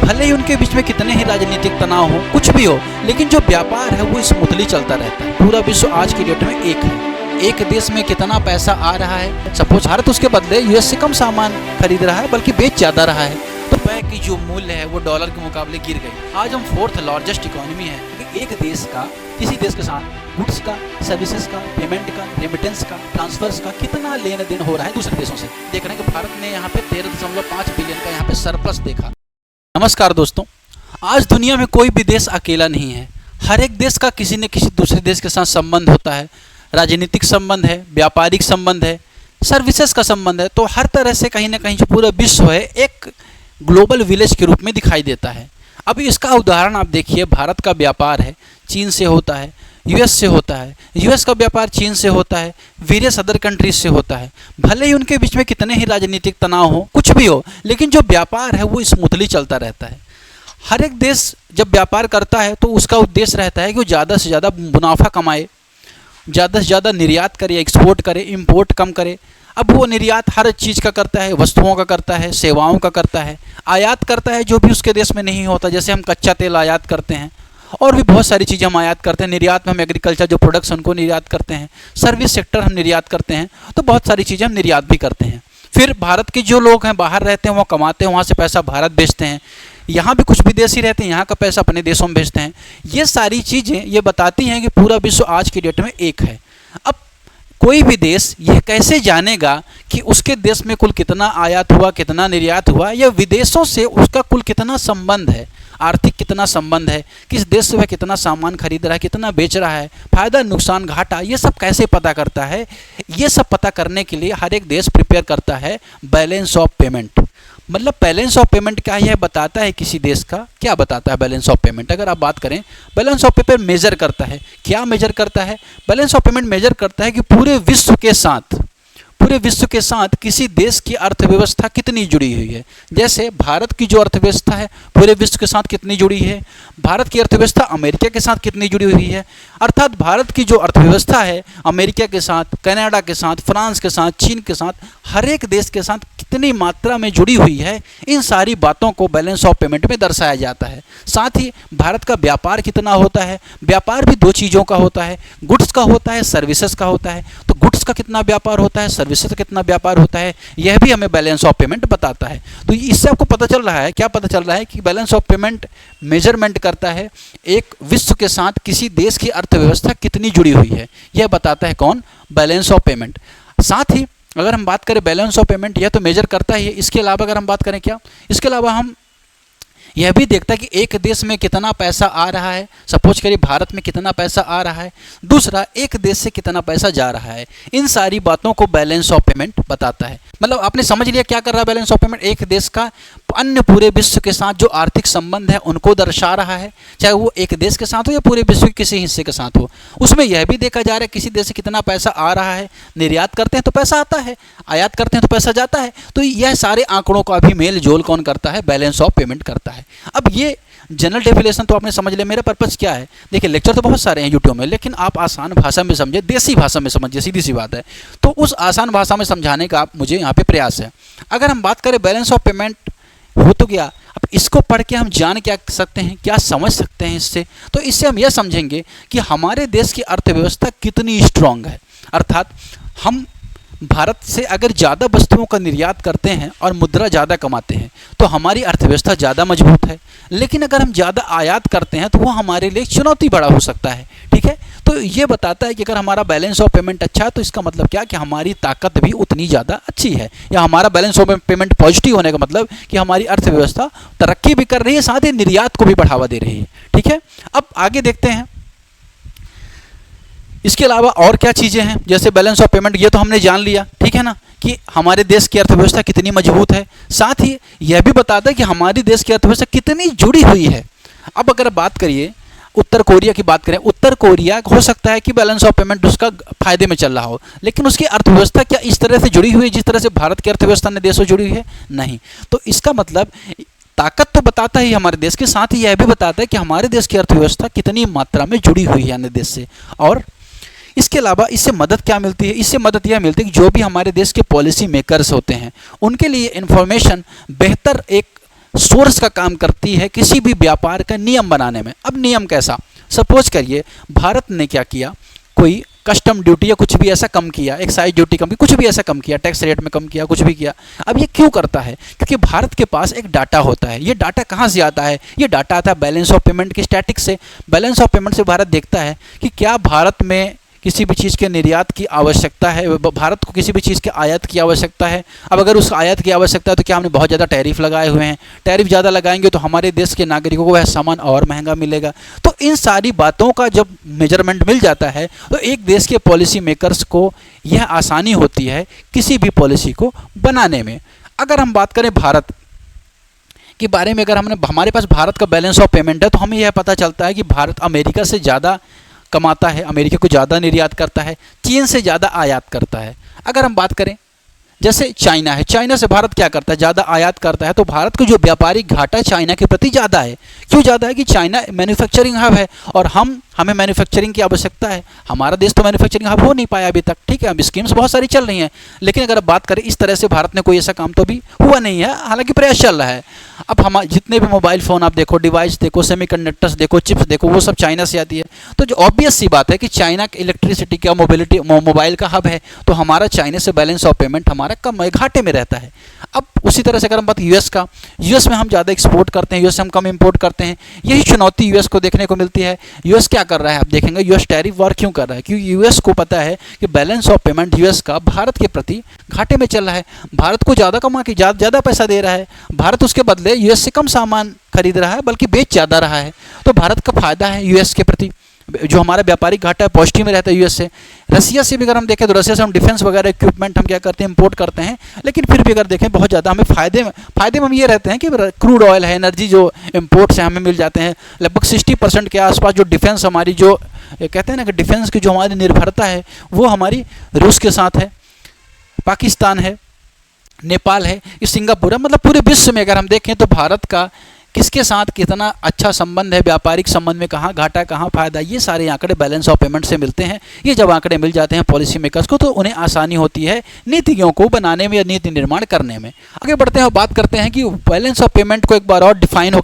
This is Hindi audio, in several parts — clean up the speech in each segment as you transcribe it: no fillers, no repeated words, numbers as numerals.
भले ही उनके बीच में कितने ही राजनीतिक तनाव हो, कुछ भी हो, लेकिन जो व्यापार है वो स्मूथली चलता रहता है। पूरा विश्व आज की डेट में एक है। एक देश में कितना पैसा आ रहा है, सपोज भारत उसके बदले यूएस से कम सामान खरीद रहा है, बल्कि बेच ज़्यादा रहा है, तो रुपए की जो मूल्य है वो डॉलर के मुकाबले गिर गई। आज हम 4th लार्जेस्ट इकोनॉमी है। एक देश का किसी देश के साथ गुड्स का, सर्विसेज का, पेमेंट का, रेमिटेंस का, ट्रांसफर्स का कितना लेन देन हो रहा है दूसरे देशों से। देख रहे हैं कि भारत ने यहाँ पे 13.5 बिलियन का यहाँ पे सरप्लस देखा। नमस्कार दोस्तों, आज दुनिया में कोई भी देश अकेला नहीं है। हर एक देश का किसी न किसी दूसरे देश के साथ संबंध होता है। राजनीतिक संबंध है, व्यापारिक संबंध है, सर्विसेज का संबंध है। तो हर तरह से कहीं ना कहीं जो पूरा विश्व है एक ग्लोबल विलेज के रूप में दिखाई देता है। अब इसका उदाहरण आप देखिए, भारत का व्यापार है चीन से होता है, यूएस से होता है, यूएस का व्यापार चीन से होता है, वेरियस अदर कंट्रीज से होता है। भले ही उनके बीच में कितने ही राजनीतिक तनाव हो, कुछ भी हो, लेकिन जो व्यापार है वो स्मूथली चलता रहता है। हर एक देश जब व्यापार करता है तो उसका उद्देश्य रहता है कि वो ज़्यादा से ज़्यादा मुनाफा कमाए, ज़्यादा से ज़्यादा निर्यात करे, एक्सपोर्ट करे, इंपोर्ट कम करे। अब वो निर्यात हर चीज़ का करता है, वस्तुओं का करता है, सेवाओं का करता है, आयात करता है जो भी उसके देश में नहीं होता। जैसे हम कच्चा तेल आयात करते हैं और भी बहुत सारी चीज़ें हम आयात करते हैं। निर्यात में हम एग्रीकल्चर जो प्रोडक्ट्स उनको निर्यात करते हैं, सर्विस सेक्टर हम निर्यात करते हैं, तो बहुत सारी चीज़ें हम निर्यात भी करते हैं। फिर भारत के जो लोग हैं बाहर रहते हैं, वो कमाते हैं, वहाँ से पैसा भारत भेजते हैं। यहाँ भी कुछ विदेशी रहते हैं, यहाँ का पैसा अपने देशों में भेजते हैं। ये सारी चीज़ें ये बताती हैं कि पूरा विश्व आज की डेट में एक है। अब कोई भी देश यह कैसे जानेगा कि उसके देश में कुल कितना आयात हुआ, कितना निर्यात हुआ, या विदेशों से उसका कुल कितना संबंध है, आर्थिक कितना संबंध है, किस देश से वह कितना सामान खरीद रहा है, कितना बेच रहा है, फायदा नुकसान घाटा, ये सब कैसे पता करता है। ये सब पता करने के लिए हर एक देश प्रिपेयर करता है बैलेंस ऑफ पेमेंट। मतलब बैलेंस ऑफ पेमेंट क्या यह बताता है किसी देश का, क्या बताता है बैलेंस ऑफ पेमेंट। अगर आप बात करें, बैलेंस ऑफ पेमेंट मेजर करता है, क्या मेजर करता है, बैलेंस ऑफ पेमेंट मेजर करता है कि पूरे विश्व के साथ किसी देश की अर्थव्यवस्था कितनी जुड़ी हुई है। जैसे भारत की जो अर्थव्यवस्था है पूरे विश्व के साथ कितनी जुड़ी है, भारत की अर्थव्यवस्था अमेरिका के साथ कितनी जुड़ी हुई है। अर्थात भारत की जो अर्थव्यवस्था है अमेरिका के साथ, कनाडा के साथ, फ्रांस के साथ, चीन के साथ, हर एक देश के साथ कितनी मात्रा में जुड़ी हुई है, इन सारी बातों को बैलेंस ऑफ पेमेंट में दर्शाया जाता है। साथ ही भारत का व्यापार कितना होता है, व्यापार भी दो चीज़ों का होता है, गुड्स का होता है, सर्विसेज का होता है। तो गुड्स का कितना व्यापार होता है, सर्विसेज का कितना व्यापार होता है, यह भी हमें बैलेंस ऑफ पेमेंट बताता है। तो इससे आपको पता चल रहा है, क्या पता चल रहा है कि बैलेंस ऑफ पेमेंट मेजरमेंट करता है एक विश्व के साथ किसी देश की अर्थव्यवस्था कितनी जुड़ी हुई है, यह बताता है कौन, बैलेंस ऑफ पेमेंट। साथ ही अगर हम बात करें बैलेंस ऑफ पेमेंट, यह तो मेजर करता ही है। इसके अलावा अगर हम बात करें क्या, इसके अलावा हम यह भी देखता है कि एक देश में कितना पैसा आ रहा है, सपोज करिए भारत में कितना पैसा आ रहा है, दूसरा एक देश से कितना पैसा जा रहा है। इन सारी बातों को बैलेंस ऑफ पेमेंट बताता है। मतलब आपने समझ लिया क्या कर रहा है बैलेंस ऑफ पेमेंट, एक देश का अन्य पूरे विश्व के साथ जो आर्थिक संबंध है उनको दर्शा रहा है, चाहे वो एक देश के साथ हो या पूरे विश्व के किसी हिस्से के साथ हो। उसमें यह भी देखा जा रहा है किसी देश से कितना पैसा आ रहा है, निर्यात करते हैं तो पैसा आता है, आयात करते हैं तो पैसा जाता है। तो यह सारे आंकड़ों का भी मेल जोल कौन करता है, बैलेंस ऑफ पेमेंट करता है। अब ये जनरल डेफिनेशन तो आपने समझ लिया। मेरा पर्पस क्या है, देखिए लेक्चर तो बहुत सारे हैं यूट्यूब में, लेकिन आप आसान भाषा में समझे, देसी भाषा में समझिए, सीधी सी बात है। तो उस आसान भाषा में समझाने का मुझे यहाँ पे प्रयास है। अगर हम बात करें बैलेंस ऑफ पेमेंट हो तो गया, अब इसको पढ़ के हम जान क्या सकते हैं, क्या समझ सकते हैं इससे, तो इससे हम यह समझेंगे कि हमारे देश की अर्थव्यवस्था कितनी स्ट्रांग है। अर्थात हम भारत से अगर ज़्यादा वस्तुओं का निर्यात करते हैं और मुद्रा ज़्यादा कमाते हैं तो हमारी अर्थव्यवस्था ज़्यादा मजबूत है। लेकिन अगर हम ज़्यादा आयात करते हैं तो वो हमारे लिए चुनौती बड़ा हो सकता है। ठीक है, तो ये बताता है कि अगर हमारा बैलेंस ऑफ पेमेंट अच्छा है तो इसका मतलब क्या कि हमारी ताकत भी उतनी ज़्यादा अच्छी है, या हमारा बैलेंस ऑफ पेमेंट पॉजिटिव होने का मतलब कि हमारी अर्थव्यवस्था तरक्की भी कर रही है, साथ ही निर्यात को भी बढ़ावा दे रही है। ठीक है, अब आगे देखते हैं इसके अलावा और क्या चीज़ें हैं। जैसे बैलेंस ऑफ पेमेंट ये तो हमने जान लिया, ठीक है ना, कि हमारे देश की अर्थव्यवस्था कितनी मजबूत है। साथ ही यह भी बताता है कि हमारी देश की अर्थव्यवस्था कितनी जुड़ी हुई है। अब अगर बात करिए उत्तर कोरिया की बात करें, उत्तर कोरिया हो सकता है कि बैलेंस ऑफ पेमेंट उसका फायदे में चल रहा हो, लेकिन उसकी अर्थव्यवस्था क्या इस तरह से जुड़ी हुई है जिस तरह से भारत की अर्थव्यवस्था ने देशों जुड़ी हुई है, नहीं। तो इसका मतलब ताकत तो बताता ही हमारे देश के, साथ ही यह भी बताता है कि हमारे देश की अर्थव्यवस्था कितनी मात्रा में जुड़ी हुई है अन्य देश से। और इसके अलावा इससे मदद क्या मिलती है, इससे मदद यह मिलती है कि जो भी हमारे देश के पॉलिसी मेकर्स होते हैं उनके लिए इन्फॉर्मेशन बेहतर एक सोर्स का काम करती है किसी भी व्यापार का नियम बनाने में। अब नियम कैसा, सपोज करिए भारत ने क्या किया, कोई कस्टम ड्यूटी या कुछ भी ऐसा कम किया, एक्साइज ड्यूटी कम की, कुछ भी ऐसा कम किया, टैक्स रेट में कम किया, कुछ भी किया। अब ये क्यों करता है, क्योंकि भारत के पास एक डाटा होता है। ये डाटा कहाँ से आता है, ये डाटा आता है बैलेंस ऑफ पेमेंट के स्टैटिक्स से। बैलेंस ऑफ पेमेंट से भारत देखता है कि क्या भारत में किसी भी चीज़ के निर्यात की आवश्यकता है, भारत को किसी भी चीज़ के आयात की आवश्यकता है। अब अगर उस आयात की आवश्यकता है तो क्या हमने बहुत ज़्यादा टैरिफ लगाए हुए हैं, टैरिफ ज़्यादा लगाएंगे तो हमारे देश के नागरिकों को वह सामान और महंगा मिलेगा। तो इन सारी बातों का जब मेजरमेंट मिल जाता है तो एक देश के पॉलिसी मेकर्स को यह आसानी होती है किसी भी पॉलिसी को बनाने में। अगर हम बात करें भारत के बारे में, अगर हमारे पास भारत का बैलेंस ऑफ पेमेंट है तो हमें यह पता चलता है कि भारत अमेरिका से ज़्यादा कमाता है, अमेरिका को ज़्यादा निर्यात करता है, चीन से ज़्यादा आयात करता है। अगर हम बात करें जैसे चाइना है, चाइना से भारत क्या करता है, ज़्यादा आयात करता है, तो भारत को जो व्यापारिक घाटा चाइना के प्रति ज़्यादा है। क्यों ज़्यादा है कि चाइना मैन्युफैक्चरिंग हब है और हमें मैन्युफैक्चरिंग की आवश्यकता है। हमारा देश तो मैन्युफैक्चरिंग हब हो नहीं पाया अभी तक, ठीक है। अब स्कीम्स बहुत सारी चल रही हैं, लेकिन अगर अब बात करें इस तरह से भारत ने कोई ऐसा काम तो अभी हुआ नहीं है, हालांकि प्रयास चल रहा है। अब हम जितने भी मोबाइल फ़ोन आप देखो, डिवाइस देखो, सेमीकंडक्टर्स देखो, चिप्स देखो, वो सब चाइना से आती है। तो जो ऑब्वियस सी बात है कि चाइना इलेक्ट्रिसिटी का मोबाइल का हब है, तो हमारा चाइना से बैलेंस ऑफ पेमेंट हमारा कम घाटे में रहता है। अब उसी तरह से अगर हम बात यूएस का, यूएस में हम ज़्यादा एक्सपोर्ट करते हैं, यूएस से हम कम इंपोर्ट करते हैं। यही चुनौती यूएस को देखने को मिलती है। यूएस क्या कर रहा है, आप देखेंगे यूएस टैरिफ वॉर क्यों कर रहा है, क्योंकि यूएस को पता है कि बैलेंस ऑफ पेमेंट यूएस का भारत के प्रति घाटे में चल रहा है। भारत को ज़्यादा कमा के ज़्यादा पैसा दे रहा है, भारत उसके बदले यूएस से कम सामान खरीद रहा है, बल्कि बेच ज़्यादा रहा है। तो भारत का फायदा है यूएस के प्रति, जो हमारा व्यापारिक घाटा है पॉजिटिव में रहता है यूएस से। रसिया से भी अगर हम देखें तो रसिया से हम डिफेंस वगैरह इक्विपमेंट हम क्या करते हैं, इंपोर्ट करते हैं, लेकिन फिर भी अगर देखें बहुत ज़्यादा हमें फायदे में हम ये रहते हैं कि क्रूड ऑयल है, एनर्जी जो इंपोर्ट से हमें मिल जाते हैं। लगभग 60% के आसपास जो डिफेंस हमारी जो कहते हैं ना कि डिफेंस की जो हमारी निर्भरता है वो हमारी रूस के साथ है, पाकिस्तान है, नेपाल है, ये सिंगापुर है। मतलब पूरे विश्व में अगर हम देखें तो भारत का किसके साथ कितना अच्छा संबंध है, व्यापारिक संबंध में कहाँ घाटा कहाँ फायदा, ये सारे आंकड़े बैलेंस ऑफ पेमेंट से मिलते हैं। ये जब आंकड़े मिल जाते हैं पॉलिसी मेकर्स को तो उन्हें आसानी होती है नीतियों को बनाने में या नीति निर्माण करने में। आगे बढ़ते हैं और बात करते हैं कि बैलेंस ऑफ पेमेंट को एक बार और डिफाइन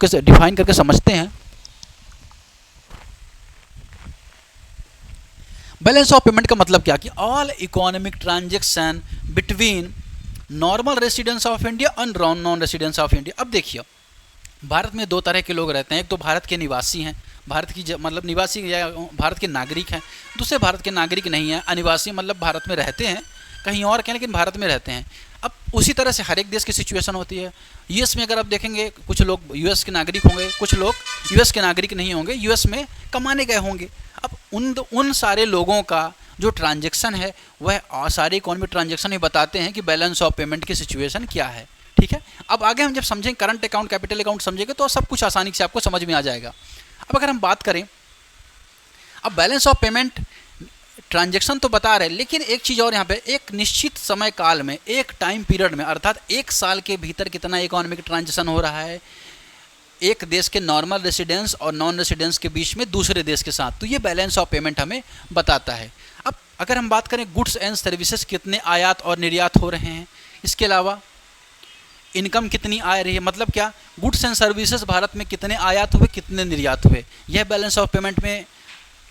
करके समझते हैं। बैलेंस ऑफ पेमेंट का मतलब क्या कि all economic transaction between normal residents of India और नॉन रेसिडेंट्स ऑफ इंडिया। अब देखिए भारत में दो तरह के लोग रहते हैं, एक तो भारत के निवासी हैं, भारत की मतलब निवासी या भारत के नागरिक हैं, दूसरे भारत के नागरिक नहीं हैं, अनिवासी मतलब भारत में रहते हैं कहीं और के लेकिन भारत में रहते हैं। अब उसी तरह से हर एक देश की सिचुएशन होती है। यूएस में अगर आप देखेंगे कुछ लोग यूएस के नागरिक होंगे, कुछ लोग यूएस के नागरिक नहीं होंगे, यूएस में कमाने गए होंगे। अब उन सारे लोगों का जो ट्रांजेक्शन है वह सारे इकोनॉमिक ट्रांजेक्शन ही बताते हैं कि बैलेंस ऑफ पेमेंट की सिचुएशन क्या है, ठीक है। अब आगे हम जब समझेंगे करंट अकाउंट, कैपिटल अकाउंट समझेंगे तो सब कुछ आसानी से आपको समझ में आ जाएगा। अब अगर हम बात करें, अब बैलेंस ऑफ पेमेंट ट्रांजैक्शन तो बता रहे हैं, लेकिन एक चीज़ और यहाँ पे, एक निश्चित समय काल में, एक टाइम पीरियड में, अर्थात एक साल के भीतर कितना इकोनॉमिक ट्रांजैक्शन हो रहा है एक देश के नॉर्मल रेसिडेंस और नॉन रेसिडेंस के बीच में दूसरे देश के साथ, तो ये बैलेंस ऑफ पेमेंट हमें बताता है। अब अगर हम बात करें गुड्स एंड सर्विसेज कितने आयात और निर्यात हो रहे हैं, इसके अलावा इनकम कितनी आ रही है, मतलब क्या गुड्स एंड सर्विसेज भारत में कितने आयात हुए कितने निर्यात हुए, यह बैलेंस ऑफ पेमेंट में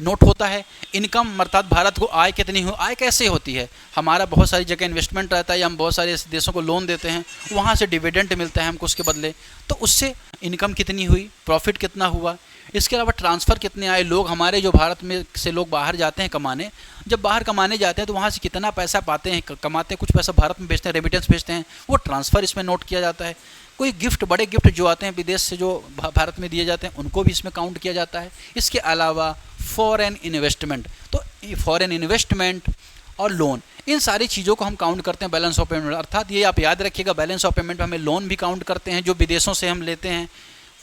नोट होता है। इनकम अर्थात भारत को आय कितनी हो, आय कैसे होती है, हमारा बहुत सारी जगह इन्वेस्टमेंट रहता है या हम बहुत सारे देशों को लोन देते हैं, वहाँ से डिविडेंड मिलता है हमको उसके बदले, तो उससे इनकम कितनी हुई, प्रॉफिट कितना हुआ। इसके अलावा ट्रांसफ़र कितने आए, लोग हमारे जो भारत में से लोग बाहर जाते हैं कमाने, जब बाहर कमाने जाते हैं तो वहाँ से कितना पैसा पाते हैं, कमाते हैं, कुछ पैसा भारत में भेजते हैं, रेमिटेंस भेजते हैं, वो ट्रांसफ़र इसमें नोट किया जाता है। कोई गिफ्ट, बड़े गिफ्ट जो आते हैं विदेश से जो भारत में दिए जाते हैं उनको भी इसमें काउंट किया जाता है। इसके अलावा फॉरेन इन्वेस्टमेंट, तो फॉरेन इन्वेस्टमेंट और लोन, इन सारी चीज़ों को हम काउंट करते हैं बैलेंस ऑफ पेमेंट। अर्थात ये आप याद रखिएगा, बैलेंस ऑफ पेमेंट में हमें लोन भी काउंट करते हैं जो विदेशों से हम लेते हैं,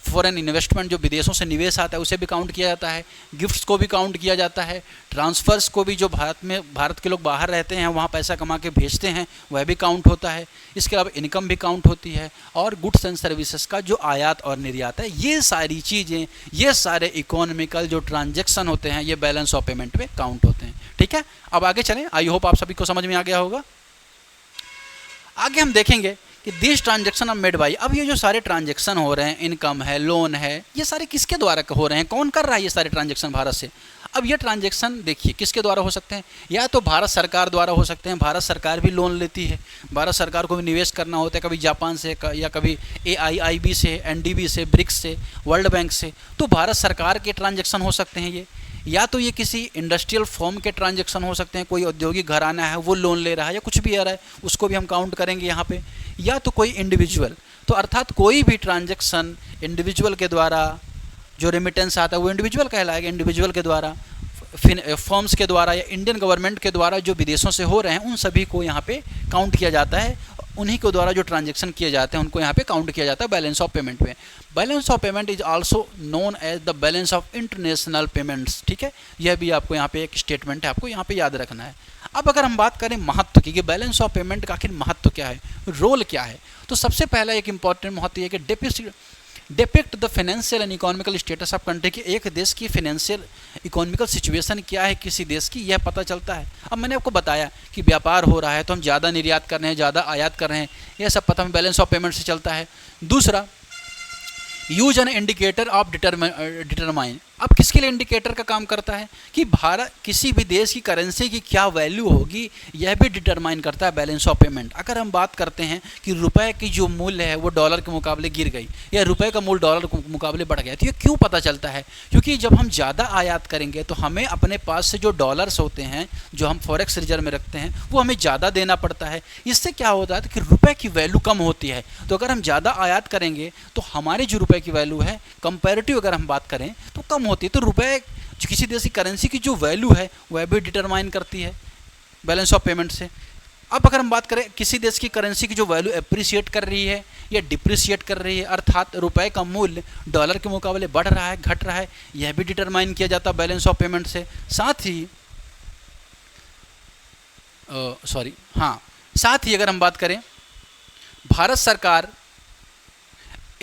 फॉरेन इन्वेस्टमेंट जो विदेशों से निवेश आता है उसे भी काउंट किया जाता है, गिफ्ट्स को भी काउंट किया जाता है, ट्रांसफ़र्स को भी जो भारत के लोग बाहर रहते हैं वहाँ पैसा कमा के भेजते हैं वह भी काउंट होता है। इसके अलावा इनकम भी काउंट होती है और गुड्स एंड सर्विसेज का जो आयात और निर्यात है, ये सारी चीज़ें, ये सारे इकोनॉमिकल जो ट्रांजेक्शन होते हैं ये बैलेंस ऑफ पेमेंट में काउंट होते हैं, ठीक है। अब आगे चलें, आई होप आप सभी को समझ में आ गया होगा। आगे हम देखेंगे कि this transaction of made by, अब ये जो सारे ट्रांजेक्शन हो रहे हैं, इनकम है, लोन है, ये सारे किसके द्वारा हो रहे हैं, कौन कर रहा है ये सारे ट्रांजेक्शन भारत से। अब ये ट्रांजेक्शन देखिए किसके द्वारा हो सकते हैं, या तो भारत सरकार द्वारा हो सकते हैं, भारत सरकार भी लोन लेती है, भारत सरकार को भी निवेश करना होता है, कभी जापान से या कभी AIIB से, NDB से, ब्रिक्स से, वर्ल्ड बैंक से, तो भारत सरकार के ट्रांजेक्शन हो सकते हैं ये। या तो ये किसी इंडस्ट्रियल फॉर्म के ट्रांजेक्शन हो सकते हैं, कोई औद्योगिक घराना है वो लोन ले रहा है या कुछ भी आ रहा है, उसको भी हम काउंट करेंगे यहाँ पे। या तो कोई इंडिविजुअल, तो अर्थात कोई भी ट्रांजेक्शन इंडिविजुअल के द्वारा जो रेमिटेंस आता है वो इंडिविजुअल कहलाएगा, इंडिविजुअल के द्वारा, फर्म्स के द्वारा या इंडियन गवर्नमेंट के द्वारा जो विदेशों से हो रहे हैं उन सभी को यहाँ पे काउंट किया जाता है, उन्हीं के द्वारा जो ट्रांजेक्शन किए जाते हैं उनको यहाँ पे काउंट किया जाता है बैलेंस ऑफ पेमेंट में। Balance of payment is also known as the balance of international payments, ठीक है, यह भी आपको यहाँ पे एक स्टेटमेंट है, आपको यहाँ पे याद रखना है। अब अगर हम बात करें महत्व की कि बैलेंस ऑफ पेमेंट का आखिर महत्व क्या है, रोल क्या है, तो सबसे पहला एक इंपॉर्टेंट महत्व है कि depict the financial and economical status of country, कि एक देश की फाइनेंशियल इकोनॉमिकल सिचुएशन क्या है किसी देश की, यह पता चलता है। अब मैंने आपको बताया कि व्यापार हो रहा है तो हम ज़्यादा निर्यात कर रहे हैं, ज़्यादा आयात कर रहे हैं, यह सब पता हमें बैलेंस ऑफ पेमेंट से चलता है। दूसरा, use an indicator of determine, अब किसके लिए इंडिकेटर का काम करता है कि भारत किसी भी देश की करेंसी की क्या वैल्यू होगी, यह भी डिटरमाइन करता है बैलेंस ऑफ पेमेंट। अगर हम बात करते हैं कि रुपए की जो मूल्य है वो डॉलर के मुकाबले गिर गई या रुपए का मूल्य डॉलर के मुकाबले बढ़ गया, तो ये क्यों पता चलता है, क्योंकि जब हम ज़्यादा आयात करेंगे तो हमें अपने पास से जो डॉलर्स होते हैं जो हम फॉरेक्स रिजर्व में रखते हैं वो हमें ज़्यादा देना पड़ता है। इससे क्या होता है कि रुपए की वैल्यू कम होती है, तो अगर हम ज़्यादा आयात करेंगे तो हमारी जो रुपए की वैल्यू है कंपैरेटिव अगर हम बात करें तो कम होती है, तो रुपए जो किसी देश की करेंसी की जो वैल्यू है वह भी डिटरमाइन करती है बैलेंस ऑफ पेमेंट से। अब अगर हम बात करें किसी देश की करेंसी की जो वैल्यू एप्रिसिएट कर रही है या डिप्रिसिएट कर रही है, अर्थात रुपए का मूल्य डॉलर के मुकाबले बढ़ रहा है, घट रहा है, यह भी डिटरमाइन किया जाता है बैलेंस ऑफ पेमेंट से। साथ ही अगर हम बात करें भारत सरकार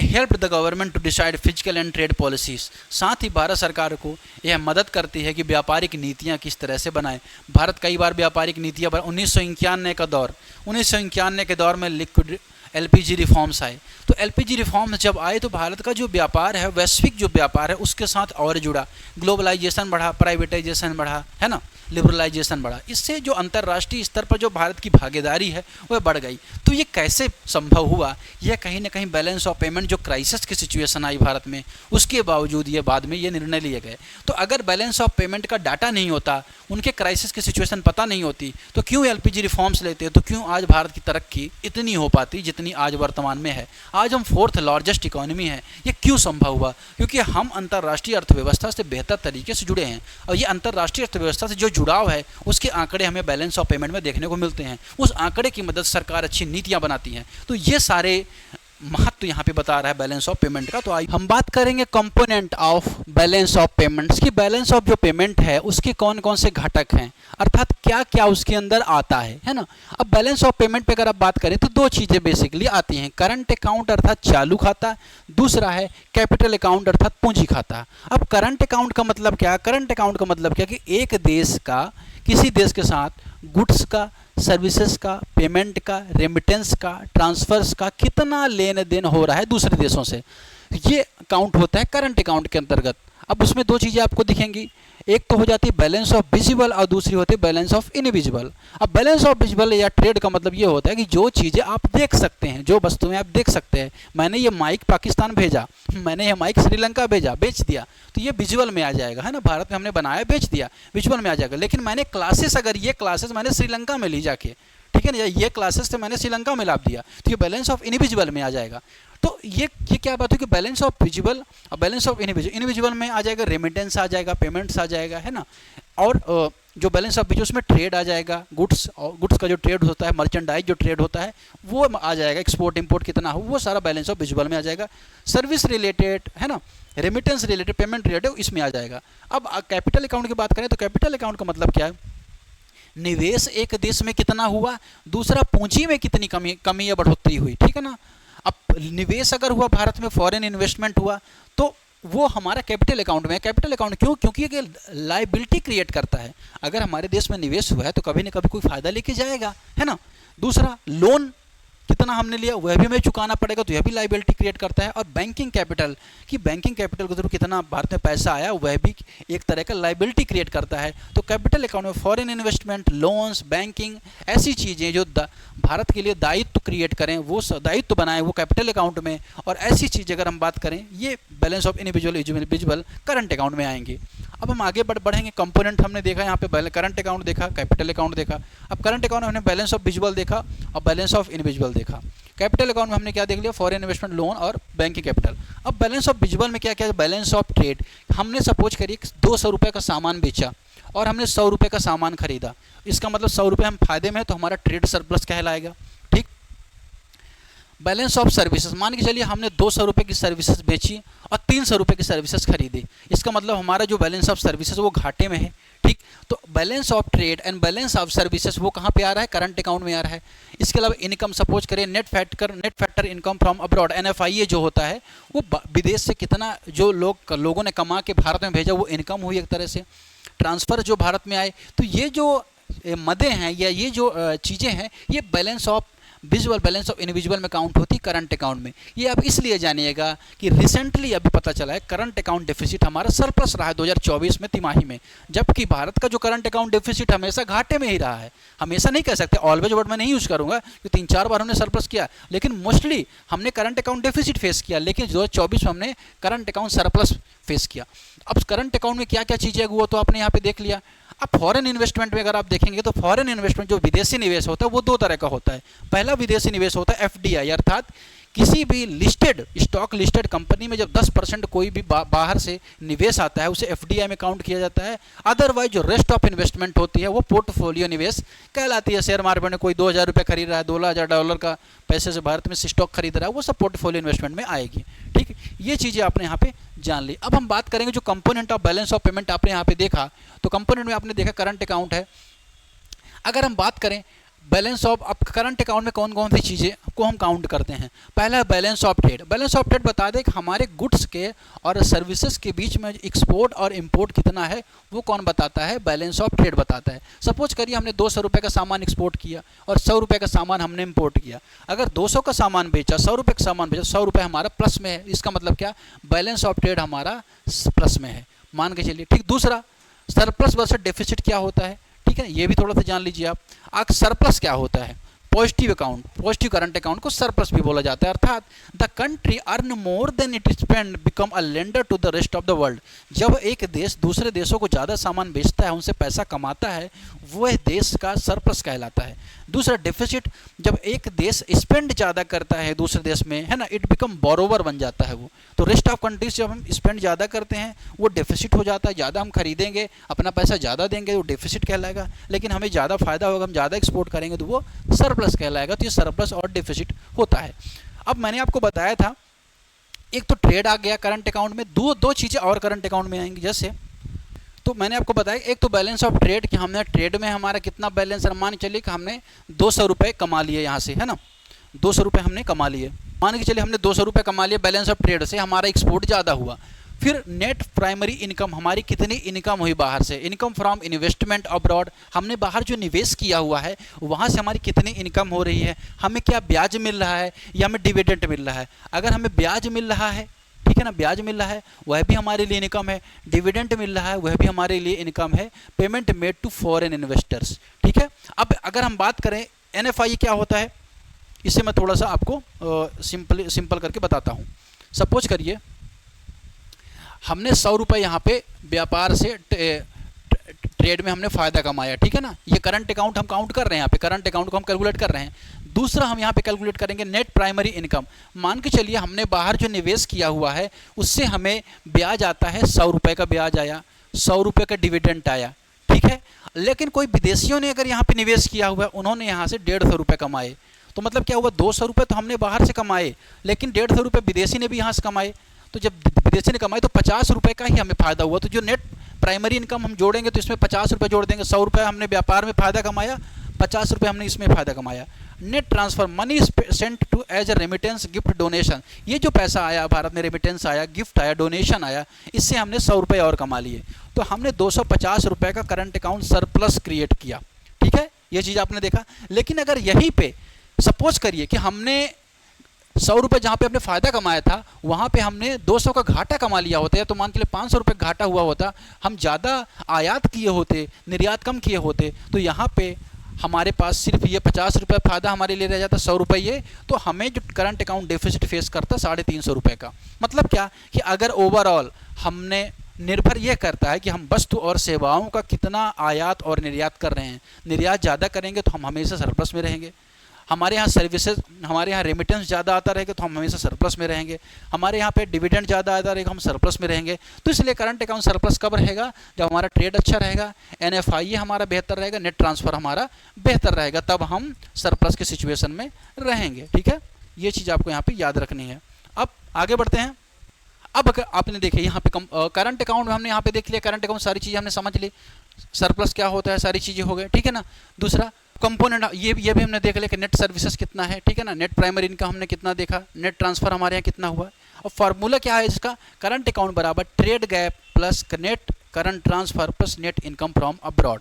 help the government to decide physical and trade policies, साथ ही भारत सरकार को यह मदद करती है कि व्यापारिक नीतियां किस तरह से बनाएं। भारत कई बार व्यापारिक नीतियां 1991 के दौर में लिक्विड LPG रिफॉर्म्स आए, तो LPG रिफॉर्म्स जब आए तो भारत का जो व्यापार है, वैश्विक जो व्यापार है उसके साथ और जुड़ा, ग्लोबलाइजेशन बढ़ा, प्राइवेटाइजेशन बढ़ा, है ना, लिबरलाइजेशन बढ़ा, इससे जो अंतर्राष्ट्रीय स्तर पर जो भारत की भागीदारी है वह बढ़ गई। तो ये कैसे संभव हुआ, यह कहीं ना कहीं बैलेंस ऑफ पेमेंट जो क्राइसिस की सिचुएशन आई भारत में, उसके बावजूद ये बाद में ये निर्णय लिए गए। तो अगर बैलेंस ऑफ पेमेंट का डाटा नहीं होता, उनके क्राइसिस की सिचुएशन पता नहीं होती, तो क्यों LPG रिफॉर्म्स लेते, तो क्यों आज भारत की तरक्की इतनी हो पाती जितनी आज वर्तमान में है। आज हम 4th लार्जेस्ट इकोनॉमी है, ये क्यों संभव हुआ, क्योंकि हम अंतर्राष्ट्रीय अर्थव्यवस्था से बेहतर तरीके से जुड़े हैं, और ये अंतर्राष्ट्रीय अर्थव्यवस्था से जो जुड़ाव है उसके आंकड़े हमें बैलेंस ऑफ पेमेंट में देखने को मिलते हैं। उस आंकड़े की मदद सरकार अच्छी नीतियां बनाती हैं। तो ये सारे महत्व यहाँ पे बता रहा है बैलेंस ऑफ पेमेंट का। तो आइए हम बात करेंगे component of balance of payments की, बैलेंस ऑफ जो पेमेंट है उसके कौन कौन से घटक हैं, अर्थात क्या क्या उसके अंदर आता है ना। अब बैलेंस ऑफ पेमेंट पे अगर आप बात करें तो दो चीज़ें बेसिकली आती हैं, करंट अकाउंट अर्थात चालू खाता, दूसरा है कैपिटल अकाउंट अर्थात पूंजी खाता। अब करंट अकाउंट का मतलब क्या, करंट अकाउंट का मतलब क्या कि एक देश का किसी देश के साथ गुड्स का, सर्विसेज का, पेमेंट का, रेमिटेंस का, ट्रांसफर्स का कितना लेन देन हो रहा है दूसरे देशों से, ये अकाउंट होता है करंट अकाउंट के अंतर्गत। अब उसमें दो चीज़ें आपको दिखेंगी, एक तो हो जाती है बैलेंस ऑफ विजिबल और दूसरी होती है बैलेंस ऑफ इनविजिबल। अब बैलेंस ऑफ विजिबल या ट्रेड का मतलब ये होता है कि जो चीज़ें आप देख सकते हैं, जो वस्तुएं आप देख सकते हैं, मैंने ये माइक पाकिस्तान भेजा, मैंने ये माइक श्रीलंका भेजा, बेच दिया, तो ये विजुअल में आ जाएगा, है ना, भारत में हमने बनाया बेच दिया, विजुअल में आ जाएगा। लेकिन मैंने क्लासेस, अगर ये क्लासेस मैंने श्रीलंका में ली जाके, ठीक है ना, ये क्लासेस से मैंने श्रीलंका में लाभ दिया, तो ये बैलेंस ऑफ इनविजिबल में आ जाएगा। तो ये क्या बात है कि बैलेंस ऑफ विजिबल और बैलेंस ऑफ इनविजिबल में आ जाएगा रेमिटेंस आ जाएगा, पेमेंट्स आ जाएगा, है ना, और जो बैलेंस ऑफ विजिबल उसमें ट्रेड आ जाएगा, गुड्स और गुड्स का जो ट्रेड होता है, मर्चेंडाइज जो ट्रेड होता है वो आ जाएगा, एक्सपोर्ट इंपोर्ट कितना हो वो सारा बैलेंस ऑफ विजिबल में आ जाएगा। सर्विस रिलेटेड, है ना, रेमिटेंस रिलेटेड, पेमेंट रिलेटेड इसमें आ जाएगा। अब कैपिटल अकाउंट की बात करें तो कैपिटल अकाउंट का मतलब क्या है, निवेश एक देश में कितना हुआ, दूसरा पूंजी में कितनी कमी या बढ़ोतरी हुई, ठीक है ना। अब निवेश अगर हुआ भारत में, फॉरेन इन्वेस्टमेंट हुआ, तो वो हमारा कैपिटल अकाउंट में है। कैपिटल अकाउंट क्यों, क्योंकि ये लायबिलिटी क्रिएट करता है, अगर हमारे देश में निवेश हुआ है तो कभी ना कभी कोई फायदा लेके जाएगा, है ना। दूसरा लोन कितना हमने लिया वह भी हमें चुकाना पड़ेगा, तो यह भी लाइबिलिटी क्रिएट करता है। और बैंकिंग कैपिटल कि बैंकिंग कैपिटल के थ्रू कितना भारत में पैसा आया वह भी एक तरह का लाइबिलिटी क्रिएट करता है। तो कैपिटल अकाउंट में फॉरेन इन्वेस्टमेंट, लोन्स, बैंकिंग, ऐसी चीज़ें जो भारत के लिए दायित्व क्रिएट करें, वो दायित्व बनाएं, वो कैपिटल अकाउंट में। और ऐसी चीज़ अगर हम बात करें, ये balance of individual current account में आएंगे। अब हम आगे बढ़ेंगे। कंपोनेंट हमने देखा यहाँ पे, करंट अकाउंट देखा, कैपिटल अकाउंट देखा। अब करंट अकाउंट में हमने बैलेंस ऑफ विजुअल देखा और बैलेंस ऑफ इंडिविजुअल देखा। कैपिटल अकाउंट में हमने क्या देख लिया, फॉरेन इन्वेस्टमेंट, लोन और बैंकिंग कैपिटल। अब बैलेंस ऑफ विजुअल में क्या क्या है, बैलेंस ऑफ ट्रेड। हमने सपोज करिए 200 रुपये का सामान बेचा और हमने 100 रुपये का सामान खरीदा, इसका मतलब 100 रुपये हम फायदे में हैं, तो हमारा ट्रेड सरप्लस कहलाएगा। ठीक। बैलेंस ऑफ सर्विसेज, मान के चलिए हमने 200 रुपये की सर्विसेज बेची और 300 रुपये की सर्विसेज खरीदी, इसका मतलब हमारा जो बैलेंस ऑफ सर्विसेज वो घाटे में है। ठीक। तो balance of trade and balance of services वो कहाँ पे आ रहा है, करंट अकाउंट में आ रहा है। इसके अलावा इनकम, सपोज करें net factor income from abroad, NFIA जो होता है, वो विदेश से कितना जो लोगों ने कमा के भारत में भेजा, वो इनकम हुई एक तरह से। ट्रांसफ़र जो भारत में आए, तो ये जो मदे हैं या ये जो चीज़ें हैं, ये balance of visual, balance of individual में काउंट होती करंट अकाउंट में। ये आप इसलिए जानिएगा कि रिसेंटली अभी पता चला है करंट अकाउंट डेफिसिट हमारा सरप्लस रहा है 2024 में तिमाही में, जबकि भारत का जो करंट अकाउंट डेफिसिट हमेशा घाटे में ही रहा है। हमेशा नहीं कह सकते, ऑलवेज वर्ड में नहीं यूज़ करूँगा कि 3-4 बार हमने सरप्लस किया, लेकिन मोस्टली हमने करंट अकाउंट डेफिसिट फेस किया, लेकिन 2024 में हमने करंट अकाउंट सरप्लस फेस किया। अब करंट अकाउंट में क्या क्या चीज़ें वो तो आपने यहाँ पे देख लिया। अब फॉरेन इन्वेस्टमेंट में अगर आप देखेंगे तो फॉरेन इन्वेस्टमेंट जो विदेशी निवेश होता है वो 2 तरह का होता है। पहला विदेशी निवेश होता है FDI, अर्थात किसी भी लिस्टेड स्टॉक लिस्टेड कंपनी में जब 10% कोई भी बाहर से निवेश आता है उसे FDI में काउंट किया जाता है। अदरवाइज जो रेस्ट ऑफ इन्वेस्टमेंट होती है वो पोर्टफोलियो निवेश कहलाती है। शेयर मार्केट में कोई 2000 रुपये खरीद रहा है, $12,000 का पैसे से भारत में स्टॉक खरीद रहा है, वो सब पोर्टफोलियो इन्वेस्टमेंट में आएगी। ठीक, ये चीज़ें आपने यहाँ पे जान ली। अब हम बात करेंगे जो component of balance of payment आपने यहाँ पे देखा, तो कंपोनेंट में आपने देखा करंट अकाउंट है। अगर हम बात करें बैलेंस ऑफ, अब करंट अकाउंट में कौन कौन सी चीज़ें को हम काउंट करते हैं। पहला balance of trade. Balance of trade बता दें कि हमारे गुड्स के और सर्विसेज के बीच में एक्सपोर्ट और इंपोर्ट कितना है वो कौन बताता है, बैलेंस ऑफ ट्रेड बताता है। सपोज करिए हमने 200 रुपये का सामान एक्सपोर्ट किया और 100 रुपये का सामान हमने इंपोर्ट किया। अगर 200 का सामान बेचा, 100 रुपये का सामान बेचा, 100 रुपये हमारा प्लस में है, इसका मतलब क्या, बैलेंस ऑफ ट्रेड हमारा प्लस में है, मान के चलिए। ठीक। दूसरा सरप्लस वर्सेस डेफिसिट क्या होता है, ठीक है, ये भी थोड़ा सा जान लीजिए आप। सरप्लस क्या होता है, positive account, positive current account को सरप्लस भी बोला जाता है, अर्थात the country earn more than it spend become a lender to the rest of the world. जब एक देश दूसरे देशों को ज़्यादा सामान बेचता है, उनसे पैसा कमाता है, वह देश का सरप्लस कहलाता है। दूसरा डेफिसिट, जब एक देश स्पेंड ज़्यादा करता है दूसरे देश में, है ना, इट बिकम बोरोवर बन जाता है वो। तो रेस्ट ऑफ कंट्रीज जब हम स्पेंड ज़्यादा करते हैं वो डेफिसिट हो जाता है, ज़्यादा हम खरीदेंगे, अपना पैसा ज़्यादा देंगे तो डेफिसिट कहलाएगा। लेकिन हमें ज़्यादा फायदा होगा, हम ज़्यादा एक्सपोर्ट करेंगे तो वो सरप्लस कहलाएगा। तो ये सरप्लस और डेफिसिट होता है। अब मैंने आपको बताया था एक तो ट्रेड आ गया करंट अकाउंट में, दो चीज़ें और करंट अकाउंट में आएंगी। जैसे तो मैंने आपको बताया एक तो बैलेंस ऑफ ट्रेड कि हमने ट्रेड में हमारा कितना बैलेंस, मान के चलिए कि हमने 200 रुपये कमा लिए यहाँ से, है ना, 200 रुपये हमने कमा लिए, मान के चलिए हमने 200 रुपये कमा लिए बैलेंस ऑफ ट्रेड से, हमारा एक्सपोर्ट ज़्यादा हुआ। फिर नेट प्राइमरी इनकम, हमारी कितनी इनकम हुई बाहर से, इनकम फ्रॉम इन्वेस्टमेंट अब्रॉड, हमने बाहर जो निवेश किया हुआ है वहाँ से हमारी कितनी इनकम हो रही है, हमें क्या ब्याज मिल रहा है या हमें डिविडेंड मिल रहा है। अगर हमें ब्याज मिल रहा है, ठीक है ना, ब्याज मिल रहा है वह भी हमारे लिए इनकम है, डिविडेंड मिल रहा है वह भी हमारे लिए इनकम है। Payment made to foreign investors, ठीक है। अब अगर हम बात करें NFI क्या होता है, इसे मैं थोड़ा सा आपको सिंपल करके बताता हूँ। सपोज करिए हमने 100 रुपये यहाँ पे व्यापार से ट्रेड में हमने फ़ायदा कमाया, ठीक है ना, ये करंट अकाउंट हम काउंट कर रहे हैं, यहाँ पे करंट अकाउंट को हम कैलकुलेट कर रहे हैं। दूसरा हम यहाँ पे कैलकुलेट करेंगे नेट प्राइमरी इनकम। मान के चलिए हमने बाहर जो निवेश किया हुआ है उससे हमें ब्याज आता है, 100 रुपये का ब्याज आया, 100 रुपये का डिविडेंड आया, ठीक है। लेकिन कोई विदेशियों ने अगर यहाँ पे निवेश किया हुआ है, उन्होंने यहाँ से 150 रुपये कमाए, तो मतलब क्या हुआ, 200 रुपये तो हमने बाहर से कमाए, लेकिन 150 रुपये विदेशी ने भी यहाँ से कमाए। तो जब विदेशी ने कमाए तो 50 रुपये का ही हमें फ़ायदा हुआ। तो जो नेट प्राइमरी इनकम हम जोड़ेंगे तो इसमें 50 रुपये जोड़ देंगे। 100 रुपये हमने व्यापार में फ़ायदा कमाया, 50 रुपये हमने इसमें फ़ायदा कमाया। Net transfer, money sent to as a remittance, gift, donation, ये जो पैसा आया भारत में, रेमिटेंस आया, गिफ्ट आया, डोनेशन आया, इससे हमने 100 रुपये और कमा लिए। तो हमने 250 रुपये का करंट अकाउंट सरप्लस क्रिएट किया, ठीक है, ये चीज़ आपने देखा। लेकिन अगर यहीं पे सपोज करिए कि हमने 100 रुपये जहाँ पे हमने फ़ायदा कमाया था वहाँ पे हमने 200 का घाटा कमा लिया होता है, तो मान के लिए 500 रुपये घाटा हुआ होता, हम ज़्यादा आयात किए होते, निर्यात कम किए होते, तो यहाँ पे हमारे पास सिर्फ ये 50 रुपये फ़ायदा हमारे लिए रह जाता, 100 रुपये ये, तो हमें जो करंट अकाउंट डेफिसिट फेस करता 350 रुपये का। मतलब क्या कि अगर ओवरऑल हमने निर्भर यह करता है कि हम वस्तु और सेवाओं का कितना आयात और निर्यात कर रहे हैं। निर्यात ज़्यादा करेंगे तो हम हमेशा सरप्लस में रहेंगे, हमारे यहाँ सर्विसेज, हमारे यहाँ रेमिटेंस ज़्यादा आता रहेगा तो हम हमेशा सरप्लस में रहेंगे, हमारे यहाँ पे डिविडेंड ज़्यादा आता रहेगा, हम सरप्लस में रहेंगे। तो इसलिए करंट अकाउंट सरप्लस कब रहेगा? जब हमारा ट्रेड अच्छा रहेगा, NFI हमारा बेहतर रहेगा, नेट ट्रांसफ़र हमारा बेहतर रहेगा, तब हम सरप्लस के सिचुएशन में रहेंगे। ठीक है, ये चीज़ आपको यहाँ पर याद रखनी है। अब आगे बढ़ते हैं। अब अगर आपने देखे यहाँ पे करंट अकाउंट में हमने यहाँ पे देख लिया, करंट अकाउंट सारी चीज़ें हमने समझ ली, सरप्लस क्या होता है, सारी चीज़ें हो गई। ठीक है ना। दूसरा कंपोनेंट ये भी हमने देख लिया कि नेट सर्विसेज कितना है। ठीक है ना। नेट प्राइमरी इनकम हमने कितना देखा, नेट ट्रांसफ़र हमारे यहाँ कितना हुआ। और फार्मूला क्या है इसका? करंट अकाउंट बराबर trade gap plus net current transfer plus net income from abroad.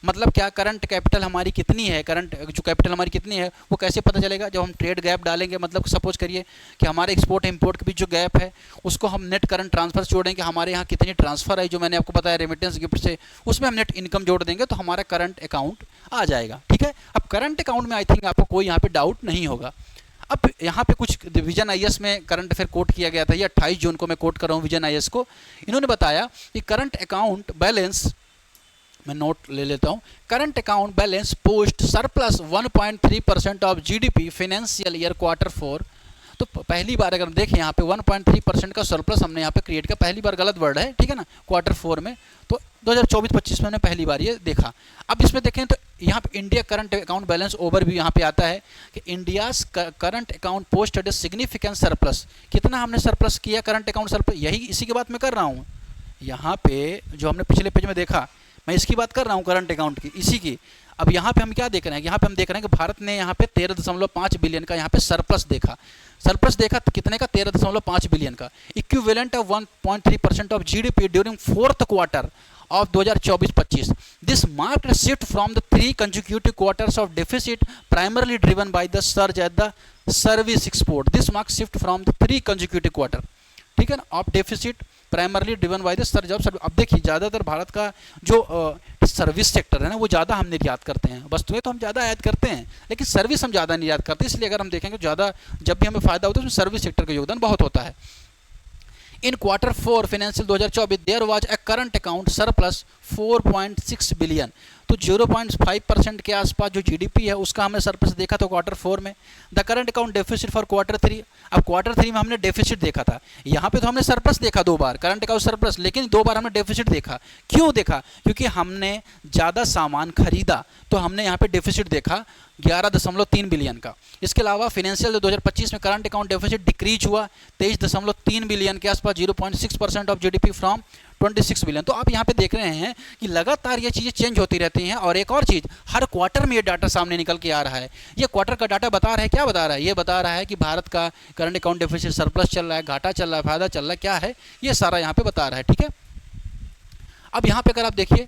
मतलब क्या, करंट कैपिटल हमारी कितनी है, करंट जो कैपिटल हमारी कितनी है वो कैसे पता चलेगा? जब हम ट्रेड गैप डालेंगे, मतलब सपोज करिए कि हमारे एक्सपोर्ट इंपोर्ट के बीच जो गैप है उसको हम नेट करंट ट्रांसफ़र जोड़ेंगे, हमारे यहाँ कितनी ट्रांसफ़र है जो मैंने आपको बताया रेमिटेंस गिफ्ट से, उसमें हम नेट इनकम जोड़ देंगे तो हमारा करंट अकाउंट आ जाएगा। ठीक है। अब करंट अकाउंट में आई थिंक आपको कोई यहाँ पे डाउट नहीं होगा। अब यहाँ पे कुछ विजन IAS में करंट अफेयर कोट किया गया था, ये 28 जून को मैं कोट कर रहा हूँ विजन IAS को। इन्होंने बताया कि करंट अकाउंट बैलेंस, मैं नोट ले लेता हूँ, current account balance post surplus 1.3% of GDP financial year Q4। तो पहली बार अगर हम देखें यहाँ पे 1.3% का सरप्लस हमने यहाँ पे क्रिएट किया, पहली बार, गलत वर्ड है, ठीक है ना, Q4 में, तो 2024-25 में हमने पहली बार ये देखा। अब इसमें देखें तो यहाँ पे India current account balance overview यहाँ पे आता है कि India's current account posted significant surplus. कितना हमने सरप्लस किया करंट अकाउंट सरप्लस, यही इसी की बात मैं कर रहा हूँ। यहाँ पे जो हमने पिछले पेज में देखा, मैं इसकी बात कर रहा हूँ करंट अकाउंट की, इसी की। अब यहाँ पे हम क्या देख रहे हैं? यहाँ पे हम देख रहे हैं कि भारत ने यहाँ पे 13.5 बिलियन का यहाँ पे सरप्लस देखा। सरप्लस देखा तो कितने का? 13.5 बिलियन का, equivalent of 1.3% of GDP during Q4 of 2024-25. This marked a shift from the 3 consecutive quarters of deficit primarily driven by the surge at the service export. This marks shift from the 3 consecutive quarter, ठीक है ना, of deficit primarily driven by the surge of service. अब देखिए ज़्यादातर भारत का जो सर्विस सेक्टर है ना वो ज़्यादा हम निर्यात करते हैं, वस्तुएं तो हम ज़्यादा आयात करते हैं लेकिन सर्विस हम ज़्यादा निर्यात करते हैं। इसलिए अगर हम देखेंगे ज़्यादा जब भी हमें फ़ायदा होता है उसमें सर्विस सेक्टर का योगदान बहुत होता है। In Q4 financial 2024 there was a current account surplus 4.6 billion, तो 0.5% के आसपास जो GDP है उसका हमने सरप्लस देखा था Q4 में। The current account deficit for Q3, अब Q3 में हमने डेफिसिट देखा था, यहाँ पे तो हमने सरप्लस देखा 2 बार, करंट अकाउंट सरप्लस, लेकिन 2 बार हमने डेफिसिट देखा। क्यों देखा? क्योंकि हमने ज़्यादा सामान खरीदा तो हमने यहाँ पे डेफिसिट देखा 11.3 बिलियन का। इसके अलावा फाइनेंशियल 2025 में करंट अकाउंट डेफिसिट डिक्रीज हुआ 23.3 बिलियन के आसपास, 0.6% ऑफ GDP फ्रॉम 26 बिलियन। तो आप यहाँ पे देख रहे हैं कि लगातार ये चीज़ें चेंज होती रहती हैं। और एक और चीज़, हर क्वार्टर में ये डाटा सामने निकल के आ रहा है। ये क्वार्टर का डाटा बता रहा है, क्या बता रहा है? ये बता रहा है कि भारत का करंट अकाउंट डेफिसिट सरप्लस चल रहा है, घाटा चल रहा है, फायदा चल रहा है, क्या है, ये सारा यहाँ पे बता रहा है। ठीक है। अब यहाँ पे अगर आप देखिए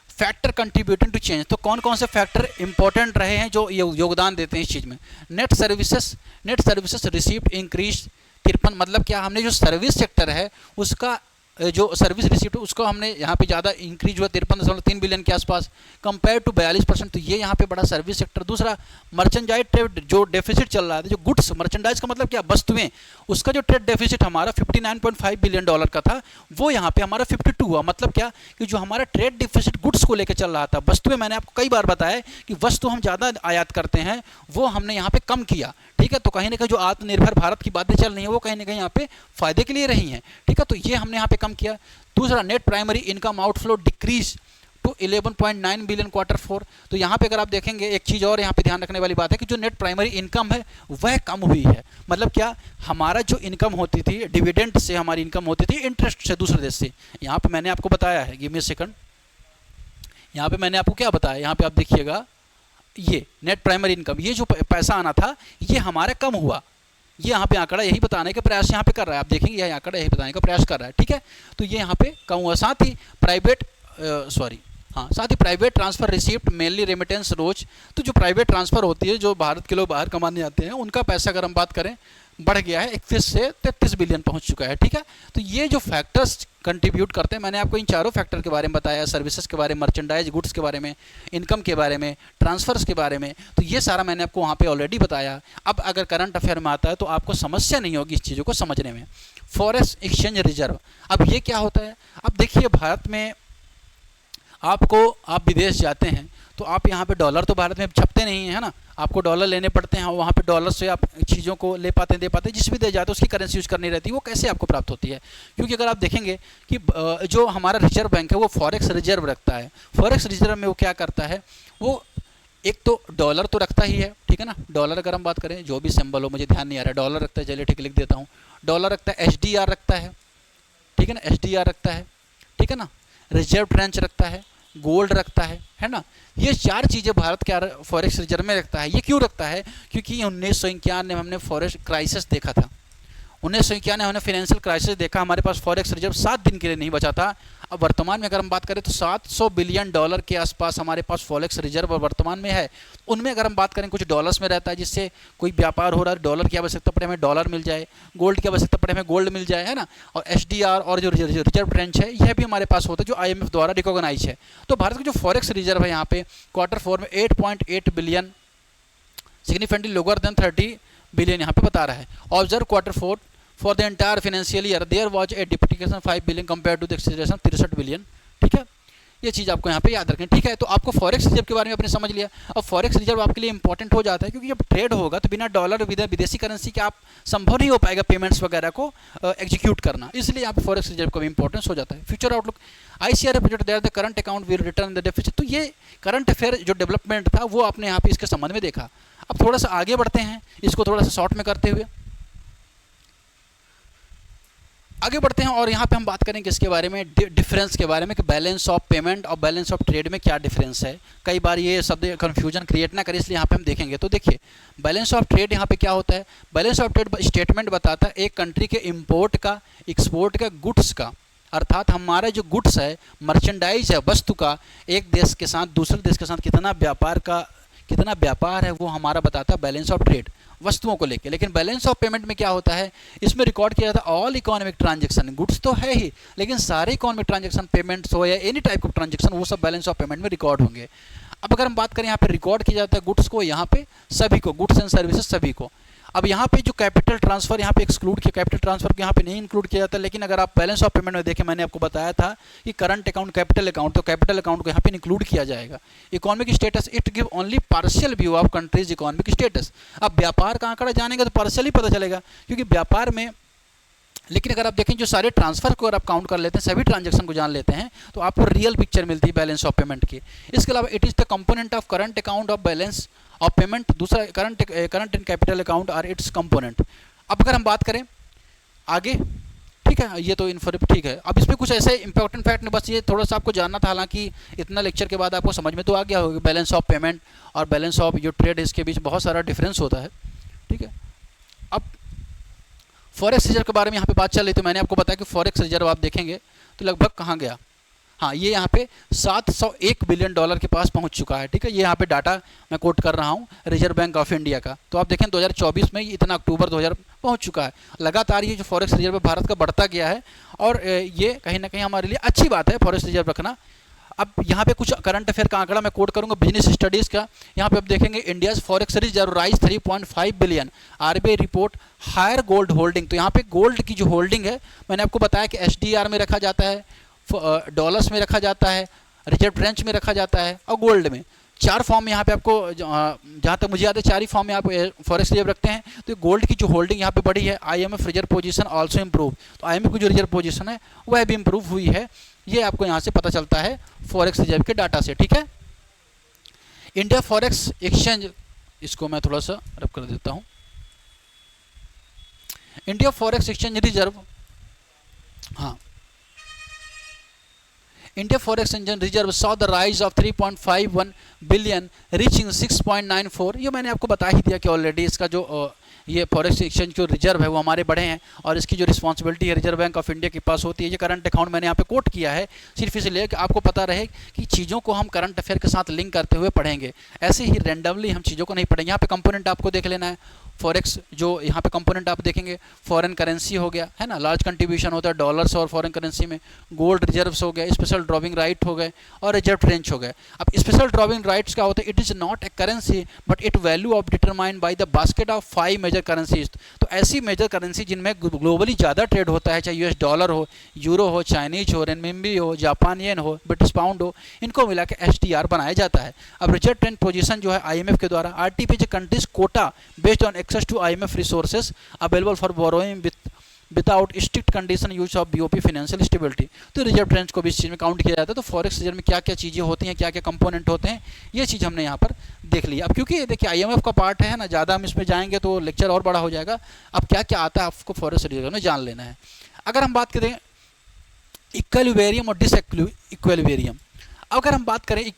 फैक्टर कंट्रीब्यूटिंग टू चेंज, तो कौन कौन से फैक्टर इंपॉर्टेंट रहे हैं जो योगदान देते हैं इस चीज़ में? नेट सर्विसेज रिसीव्ड इंक्रीज 53, मतलब क्या, हमने जो सर्विस सेक्टर है उसका जो सर्विस रिसीप्ट उसको हमने यहाँ पे ज़्यादा इंक्रीज हुआ 53.3 बिलियन के आसपास कंपेयर टू 42%, तो ये यहाँ पे बड़ा सर्विस सेक्टर। दूसरा मर्चेंडाइज ट्रेड जो डेफिसिट चल रहा था, जो गुड्स, मर्चेंडाइज का मतलब क्या, वस्तुएं, उसका जो ट्रेड डेफिसिट हमारा $59.5 बिलियन का था वो यहाँ पे हमारा 52 हुआ। मतलब क्या कि जो हमारा ट्रेड डेफिसिट गुड्स को लेकर चल रहा था, वस्तुएं, मैंने आपको कई बार बताया कि वस्तु हम ज़्यादा आयात करते हैं, वो हमने यहाँ पे कम किया। ठीक है। तो कहीं ना कहीं जो आत्मनिर्भर भारत की बातें चल रही हैं वो कहीं ना कहीं यहाँ पे फायदे के लिए रही हैं। ठीक है। तो ये हमने यहाँ पे कम किया। दूसरा, net primary income outflow decrease to 11.9 billion Q4। तो यहाँ पे अगर आप देखेंगे एक चीज़ और यहाँ पे ध्यान रखने वाली बात है कि जो नेट प्राइमरी इनकम है वह कम हुई है। मतलब क्या, हमारा जो इनकम होती थी डिविडेंड से, हमारी इनकम होती थी इंटरेस्ट से दूसरे देश से, यहाँ पे मैंने आपको बताया है, गिव मी अ सेकंड, यहाँ पे मैंने आपको क्या बताया, यहाँ पे आप देखिएगा ये नेट प्राइमरी इनकम, ये जो पैसा आना था ये हमारा कम हुआ। ये यहाँ पे आंकड़ा यही बताने का प्रयास यहाँ पे कर रहा है, आप देखेंगे यह आंकड़ा यही बताने का प्रयास कर रहा है। ठीक है। तो ये यहाँ पे कम हुआ। साथ ही प्राइवेट हाँ, साथ ही private transfer receipt mainly remittance rose, तो जो प्राइवेट ट्रांसफ़र होती है, जो भारत के लोग बाहर कमाने आते हैं, उनका पैसा अगर हम बात करें बढ़ गया है, 31 से 33 बिलियन पहुंच चुका है। ठीक है, तो ये जो फैक्टर्स कंट्रीब्यूट करते हैं, मैंने आपको इन चारों फैक्टर के बारे में बताया, सर्विसेज के बारे में, मर्चेंडाइज गुड्स के बारे में, इनकम के बारे में, ट्रांसफर्स के बारे में, तो ये सारा मैंने आपको वहाँ पे ऑलरेडी बताया। अब अगर करंट अफेयर में आता है तो आपको समस्या नहीं होगी इस चीज़ों को समझने में। फॉरेक्स एक्सचेंज रिजर्व, अब ये क्या होता है? अब देखिए, भारत में आप विदेश जाते हैं तो आप यहाँ पे डॉलर तो भारत में छपते नहीं है ना, आपको डॉलर लेने पड़ते हैं, वहाँ पे डॉलर से आप चीज़ों को ले पाते हैं, दे पाते हैं, जिस भी दे जाते हैं उसकी करेंसी यूज़ करनी रहती है। वो कैसे आपको प्राप्त होती है? क्योंकि अगर आप देखेंगे कि जो हमारा रिजर्व बैंक है वो फॉरेक्स रिजर्व रखता है। फॉरेक्स रिजर्व में वो क्या करता है, वो एक तो डॉलर तो रखता ही है, ठीक है ना। डॉलर अगर हम बात करें, जो भी सिंबल हो, मुझे ध्यान नहीं आ रहा है, डॉलर रखता है, चलिए ठीक लिख देता हूँ। डॉलर रखता है, HDR रखता है, ठीक है ना, HDR रखता है, ठीक है ना, रिजर्व ट्रेंच रखता है, गोल्ड रखता है ना। ये चार चीज़ें भारत के फॉरेक्स रिजर्व में रखता है। ये क्यों रखता है? क्योंकि 1951 में हमने फॉरेक्स क्राइसिस देखा था। 1951 में हमने फाइनेंशियल क्राइसिस देखा, हमारे पास फॉरेक्स रिजर्व 7 दिन के लिए नहीं बचा था। अब वर्तमान में अगर हम बात करें तो 700 बिलियन डॉलर के आसपास हमारे पास फॉरेक्स रिजर्व वर्तमान में है। उनमें अगर हम बात करें, कुछ डॉलर्स में रहता है, जिससे कोई व्यापार हो रहा है, डॉलर की आवश्यकता पड़े हमें डॉलर मिल जाए, गोल्ड की आवश्यकता पड़े हमें गोल्ड मिल जाए, है ना। और HDR और जो रिजर्व ट्रेंच है, यह भी हमारे पास होता है, जो IMF द्वारा रिकॉग्नाइज है। तो भारत का जो फॉरेक्स रिजर्व है यहाँ पे Q4 में 8.8 billion, significantly lower than 30 billion यहाँ पे बता रहा है। Observe Q4 for the entire financial year there was a depreciation 5 billion compare to the expectation 63 billion. ठीक है, ये चीज़ आपको यहाँ पे याद रखें। ठीक है, तो आपको फॉरेक्स रिजर्व के बारे में आपने समझ लिया। अब फॉरेक्स रिजर्व आपके लिए इंपॉर्टेंट हो जाता है, क्योंकि जब ट्रेड होगा तो बिना डॉलर विदेशी करेंसी के आप संभव नहीं हो पाएगा पेमेंट्स वगैरह को एग्जीक्यूट करना, इसलिए आप फॉरेक्स रिजर्व का भी इंपॉर्टेंस हो जाता है। Future outlook, ICRA project there the current account will return the deficit. तो ये करंट अफेयर जो डेवलपमेंट था वो आपने यहाँ पे इसके संबंध में देखा। अब थोड़ा सा आगे बढ़ते हैं, इसको थोड़ा सा शॉर्ट में करते हुए आगे बढ़ते हैं, और यहाँ पे हम बात करेंगे इसके बारे में, डिफरेंस के बारे में, कि बैलेंस ऑफ पेमेंट और बैलेंस ऑफ ट्रेड में क्या डिफरेंस है। कई बार ये शब्द कंफ्यूजन क्रिएट ना करे, इसलिए यहाँ पे हम देखेंगे। तो देखिए, बैलेंस ऑफ ट्रेड यहाँ पे क्या होता है? बैलेंस ऑफ ट्रेड स्टेटमेंट बताता है एक कंट्री के इम्पोर्ट का, एक्सपोर्ट का, गुड्स का, अर्थात हमारा जो गुड्स है, मर्चेंडाइज है, वस्तु का, एक देश के साथ दूसरे देश के साथ कितना व्यापार है, वो हमारा बताता है बैलेंस ऑफ ट्रेड, वस्तुओं को लेके। लेकिन बैलेंस ऑफ पेमेंट में क्या होता है? इसमें रिकॉर्ड किया जाता है ऑल इकोनॉमिक ट्रांजैक्शन, गुड्स तो है ही, लेकिन सारे इकोनॉमिक ट्रांजैक्शन, पेमेंट्स हो या एनी टाइप ऑफ ट्रांजैक्शन, वो सब बैलेंस ऑफ पेमेंट में रिकॉर्ड होंगे। अब अगर हम बात करें, यहाँ पे रिकॉर्ड किया जाता है गुड्स को, यहाँ पे सभी को, गुड्स एंड सर्विसेज सभी को। अब यहाँ पे जो कैपिटल ट्रांसफर यहाँ पे एक्सक्लूड किया, कैपिटल ट्रांसफर को यहाँ पे नहीं इंक्लूड किया जाता। लेकिन अगर आप बैलेंस ऑफ पेमेंट में देखें, मैंने आपको बताया था कि करंट अकाउंट, कैपिटल अकाउंट, तो कैपिटल अकाउंट को यहाँ पे इंक्लूड किया जाएगा। Economic status, it give only partial view of countries economic status. अब व्यापार का आंकड़ा जानेगा तो पार्शियल ही पता चलेगा, क्योंकि व्यापार में, लेकिन अगर आप देखें जो सारे ट्रांसफर को अगर आप काउंट कर लेते हैं, सभी ट्रांजैक्शन को जान लेते हैं, तो आपको रियल पिक्चर मिलती है बैलेंस ऑफ पेमेंट की। इसके अलावा it is the component of current account of balance of payment, दूसरा current and capital account are its component. अब अगर हम बात करें आगे, ठीक है, ये तो इन्फो ठीक है। अब इसमें कुछ ऐसे इंपॉर्टेंट फैक्ट नहीं, बस ये थोड़ा सा आपको जानना था। हालांकि इतना लेक्चर के बाद आपको समझ में तो आ गया होगा बैलेंस ऑफ पेमेंट और बैलेंस ऑफ जो ट्रेड, इसके बीच बहुत सारा डिफरेंस होता है। ठीक है, अब फॉरेक्स रिजर्व के बारे में यहाँ पे बात चल रही थी। मैंने आपको बताया कि फॉरेक्स रिजर्व आप देखेंगे तो लगभग कहाँ गया, हाँ, ये यहाँ पे 701 बिलियन डॉलर के पास पहुँच चुका है। ठीक है, ये यहाँ पे डाटा मैं कोट कर रहा हूँ रिजर्व बैंक ऑफ इंडिया का। तो आप देखें 2024 में इतना अक्टूबर 2000 पहुँच चुका है। लगातार ये जो फॉरेक्स रिजर्व भारत का बढ़ता गया है, और ये कहीं ना कहीं हमारे लिए अच्छी बात है फॉरेक्स रिजर्व रखना। अब यहाँ पे कुछ करंट अफेयर का आंकड़ा मैं कोट करूँगा बिजनेस स्टडीज़ का। यहाँ पे आप देखेंगे India's forex reserve rise 3.5 billion, RBI report higher gold holding. तो यहाँ पे गोल्ड की जो होल्डिंग है, मैंने आपको बताया कि HDR में रखा जाता है, डॉलर्स में रखा जाता है, रिजर्व ट्रेंच में रखा जाता है, और गोल्ड में। 4 फॉर्म में यहाँ पे आपको, जहाँ तक मुझे याद है 4 ही फॉर्म में आप फॉरेक्स रिजर्व रखते हैं। तो गोल्ड की जो होल्डिंग यहाँ पे बढ़ी है, IMF reserve position also improve. तो IMF की जो रिजर्व पोजीशन है वह भी इम्प्रूव हुई है, ये आपको यहाँ से पता चलता है फॉरेक्स रिजर्व के डाटा से। ठीक है, इंडिया फॉरेक्स एक्सचेंज, इसको मैं थोड़ा सा रब कर देता हूँ। इंडिया फॉरेक्स एक्सचेंज रिजर्व, हाँ, India Forex Exchange Reserve saw the rise of 3.51 billion reaching 6.94। ये मैंने आपको बता ही दिया कि ऑलरेडी इसका जो ये फॉरेक्स एक्सचेंज जो रिजर्व है वो हमारे बढ़े हैं और इसकी जो रिस्पॉन्सिबिलिटी है रिजर्व बैंक ऑफ इंडिया के पास होती है। ये करंट अकाउंट मैंने यहाँ पे कोट किया है सिर्फ इसलिए कि आपको पता रहे कि चीज़ों को हम करंट अफेयर के साथ लिंक करते हुए पढ़ेंगे, ऐसे ही रैंडमली हम चीज़ों को नहीं पढ़ेंगे। यहाँ पे कंपोनेंट आपको देख लेना है। फॉरेक्स जो यहाँ पे कंपोनेंट आप देखेंगे, फॉरेन करेंसी हो गया है ना, लार्ज कंट्रीब्यूशन होता है डॉलर्स और फॉरेन करेंसी में। गोल्ड रिजर्व्स हो गए, स्पेशल ड्रॉविंग राइट हो गए और रिजर्व ट्रेंच हो गए। अब स्पेशल ड्रॉविंग राइट्स क्या होता है? It is not a currency but it value of determined by the basket of 5 major currencies. तो ऐसी मेजर करेंसी जिनमें ग्लोबली ज़्यादा ट्रेड होता है, चाहे यूएस डॉलर हो, यूरो हो, चाइनीज हो, रेनमिनबी हो, जापान येन हो, ब्रिटिश पाउंड हो, इनको मिला के एसटीआर बनाया जाता है। अब रिजर्व ट्रेंड पोजीशन जो है आईएमएफ के द्वारा RTP countries quota based on access to IMF resources available for borrowing without strict condition use of BOP financial stability. तो रिजर्व ट्रेंड को भी इस चीज़ में काउंट किया जाता है। तो फॉरेक्स रिजर्व में क्या क्या चीज़ें होती हैं, क्या क्या कंपोनेंट होते हैं, ये चीज़ हमने यहाँ पर देख ली। अब क्योंकि देखिए आईएमएफ का पार्ट है ना, ज़्यादा हम इसमें जाएंगे तो लेक्चर और बड़ा हो जाएगा। अब क्या क्या आता है आपको फॉरेक्स रिजर्व में जान लेना है। अगर हम बात करें इक्विलिब्रियम और डिसइक्विलिब्रियम, अगर हम बात करें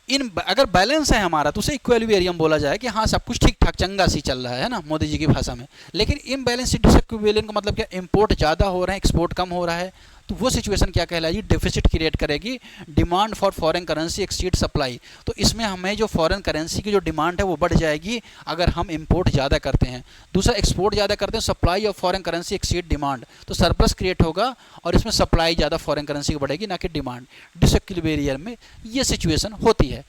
अगर बैलेंस है हमारा तो उसे इक्विलिब्रियम बोला जाए कि हाँ सब कुछ ठीक ठाक चंगा सी चल रहा है ना, मोदी जी की भाषा में। लेकिन इम्बैलेंस डिसइक्विलिब्रियम का मतलब क्या? इंपोर्ट ज़्यादा हो रहा है, एक्सपोर्ट कम हो रहा है, तो वो सिचुएशन क्या कहलाएगी? डेफिसिट क्रिएट करेगी। Demand for foreign currency exceed supply. तो इसमें हमें जो फॉरेन करेंसी की जो डिमांड है वो बढ़ जाएगी अगर हम इंपोर्ट ज़्यादा करते हैं। दूसरा, एक्सपोर्ट ज़्यादा करते हैं, supply of foreign currency exceed demand, तो सरप्लस क्रिएट होगा और इसमें सप्लाई ज़्यादा फॉरेन करेंसी की बढ़ेगी ना कि डिमांड। डिसइक्विलिब्रियम में ये सिचुएशन होती है।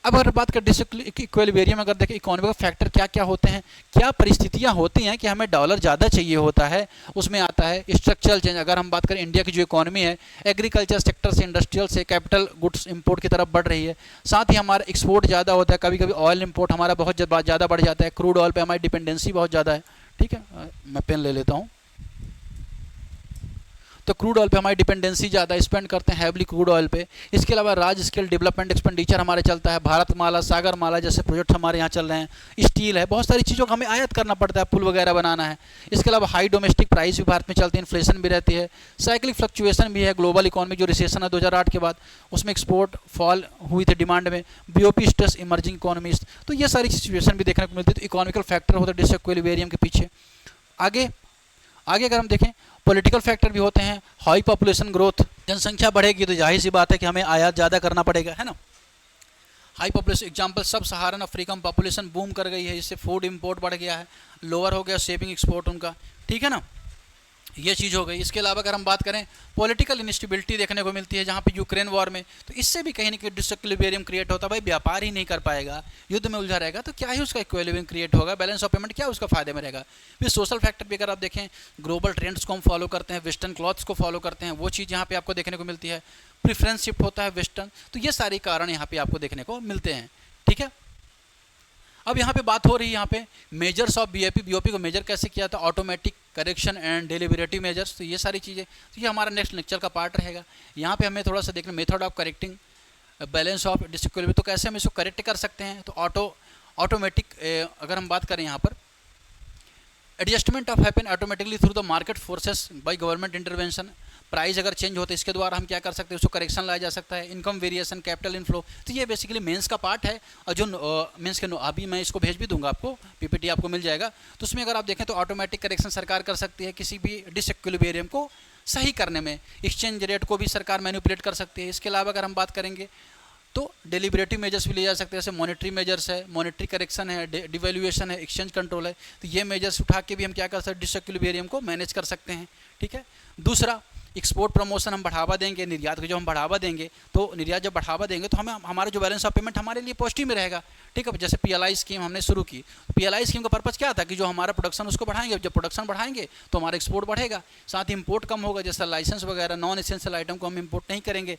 अब अगर बात करें इक्विलिब्रियम में, अगर देखें इकोनॉमिक फैक्टर क्या क्या होते हैं, क्या परिस्थितियां होती हैं कि हमें डॉलर ज़्यादा चाहिए होता है, उसमें आता है स्ट्रक्चरल चेंज। अगर हम बात करें इंडिया की जो इकोनॉमी है, एग्रीकल्चर सेक्टर से, इंडस्ट्रियल से कैपिटल गुड्स इंपोर्ट की तरफ बढ़ रही है। साथ ही हमारा एक्सपोर्ट ज़्यादा होता है, कभी कभी ऑयल इंपोर्ट हमारा बहुत ज़्यादा बढ़ जाता है, क्रूड ऑयल पर हमारी डिपेंडेंसी बहुत ज़्यादा है। ठीक है, मैं पेन ले लेता हूँ। तो क्रूड ऑयल पे हमारी डिपेंडेंसी ज़्यादा, स्पेंड करते हैं हैवली क्रूड ऑयल पे। इसके अलावा लार्ज स्केल डेवलपमेंट एक्सपेंडिचर हमारे चलता है, भारतमाला, सागरमाला जैसे प्रोजेक्ट हमारे यहाँ चल रहे हैं। स्टील है, बहुत सारी चीज़ों को हमें आयात करना पड़ता है, पुल वगैरह बनाना है। इसके अलावा हाई डोमेस्टिक प्राइस भी भारत में चलती है, इन्फ्लेशन भी रहती है, साइक्लिक फ्लक्चुएशन भी है। ग्लोबल इकोनॉमी जो रिसेशन है 2008 के बाद, उसमें एक्सपोर्ट फॉल हुई थी डिमांड में, बीओपी स्ट्रेस इमर्जिंग इकोनॉमीज, तो ये सारी सिचुएशन भी देखने को मिलती है। तो इकोनॉमिकल फैक्टर होता है डिसइक्विलिब्रियम के पीछे। आगे अगर हम देखें पॉलिटिकल फैक्टर भी होते हैं। हाई पॉपुलेशन ग्रोथ, जनसंख्या बढ़ेगी तो जाहिर सी बात है कि हमें आयात ज़्यादा करना पड़ेगा, है ना। हाई पॉपुलेशन एग्जांपल सब सहारन अफ्रीका में पॉपुलेशन बूम कर गई है, इससे फूड इंपोर्ट बढ़ गया है, लोअर हो गया सेविंग एक्सपोर्ट उनका, ठीक है ना, ये चीज़ हो गई। इसके अलावा अगर हम बात करें पॉलिटिकल इनस्टेबिलिटी देखने को मिलती है, जहाँ पे यूक्रेन वॉर में, तो इससे भी कहीं ना कहीं डिसइक्विलिब्रियम क्रिएट होता है। भाई व्यापार ही नहीं कर पाएगा, युद्ध में उलझा रहेगा, तो क्या ही उसका इक्विलिब्रियम क्रिएट होगा, बैलेंस ऑफ पेमेंट क्या उसका फायदे में रहेगा। फिर सोशल फैक्टर भी अगर आप देखें, ग्लोबल ट्रेंड्स को हम फॉलो करते हैं, वेस्टर्न क्लॉथ्स को फॉलो करते हैं, वो चीज़ यहाँ पे आपको देखने को मिलती है। प्रिफरेंस शिफ्ट होता है वेस्टर्न, तो ये सारे कारण यहाँ पे आपको देखने को मिलते हैं, ठीक है। अब यहाँ पे बात हो रही है यहाँ पे मेजर्स ऑफ बीओपी को मेजर कैसे किया था, automatic correction and deliberative measures, तो ये सारी चीज़ें, तो ये हमारा नेक्स्ट लेक्चर का पार्ट रहेगा। यहाँ पे हमें थोड़ा सा देखना method of correcting balance of disequilibrium, तो कैसे हम इसको करेक्ट कर सकते हैं। तो ऑटोमेटिक अगर हम बात करें यहाँ पर adjustment of happen automatically through the market forces by government intervention. Price अगर चेंज होता है इसके द्वारा हम क्या कर सकते हैं, उसको करेक्शन लाया जा सकता है। इनकम वेरिएशन, कैपिटल इनफ्लो, तो ये बेसिकली मेंस का पार्ट है। और जो मेंस के अभी मैं इसको भेज भी दूंगा आपको, पीपीटी आपको मिल जाएगा। तो उसमें अगर आप देखें तो ऑटोमेटिक करेक्शन सरकार कर सकती है किसी भी डिसइक्विलिब्रियम को सही करने में। एक्सचेंज रेट को भी सरकार मैनिपुलेट कर सकती है। इसके अलावा अगर हम बात करेंगे तो डेलिबरेटिव मेजर्स भी लिए जा सकते हैं, जैसे मॉनेटरी मेजर्स है, मॉनेटरी करेक्शन है, डिवैल्यूएशन है, एक्सचेंज कंट्रोल है। तो ये मेजर्स उठा के भी हम क्या कर सकते हैं, डिसइक्विलिब्रियम को मैनेज कर सकते हैं, ठीक है। दूसरा, एक्सपोर्ट प्रमोशन हम बढ़ावा देंगे, निर्यात को जो हम बढ़ावा देंगे, तो निर्यात जब बढ़ावा देंगे तो हमें हमारा जो बैलेंस ऑफ पेमेंट हमारे लिए पॉजिटिव में रहेगा, ठीक है। जैसे पीएलआई स्कीम हमने शुरू की, पीएलआई स्कीम का पर्पज़ क्या था कि जो हमारा प्रोडक्शन उसको बढ़ाएंगे, जब प्रोडक्शन बढ़ाएंगे तो हमारा एक्सपोर्ट बढ़ेगा, साथ ही इंपोर्ट कम होगा, जैसे लाइसेंस वगैरह नॉन एसेंशियल आइटम को हम इंपोर्ट नहीं करेंगे,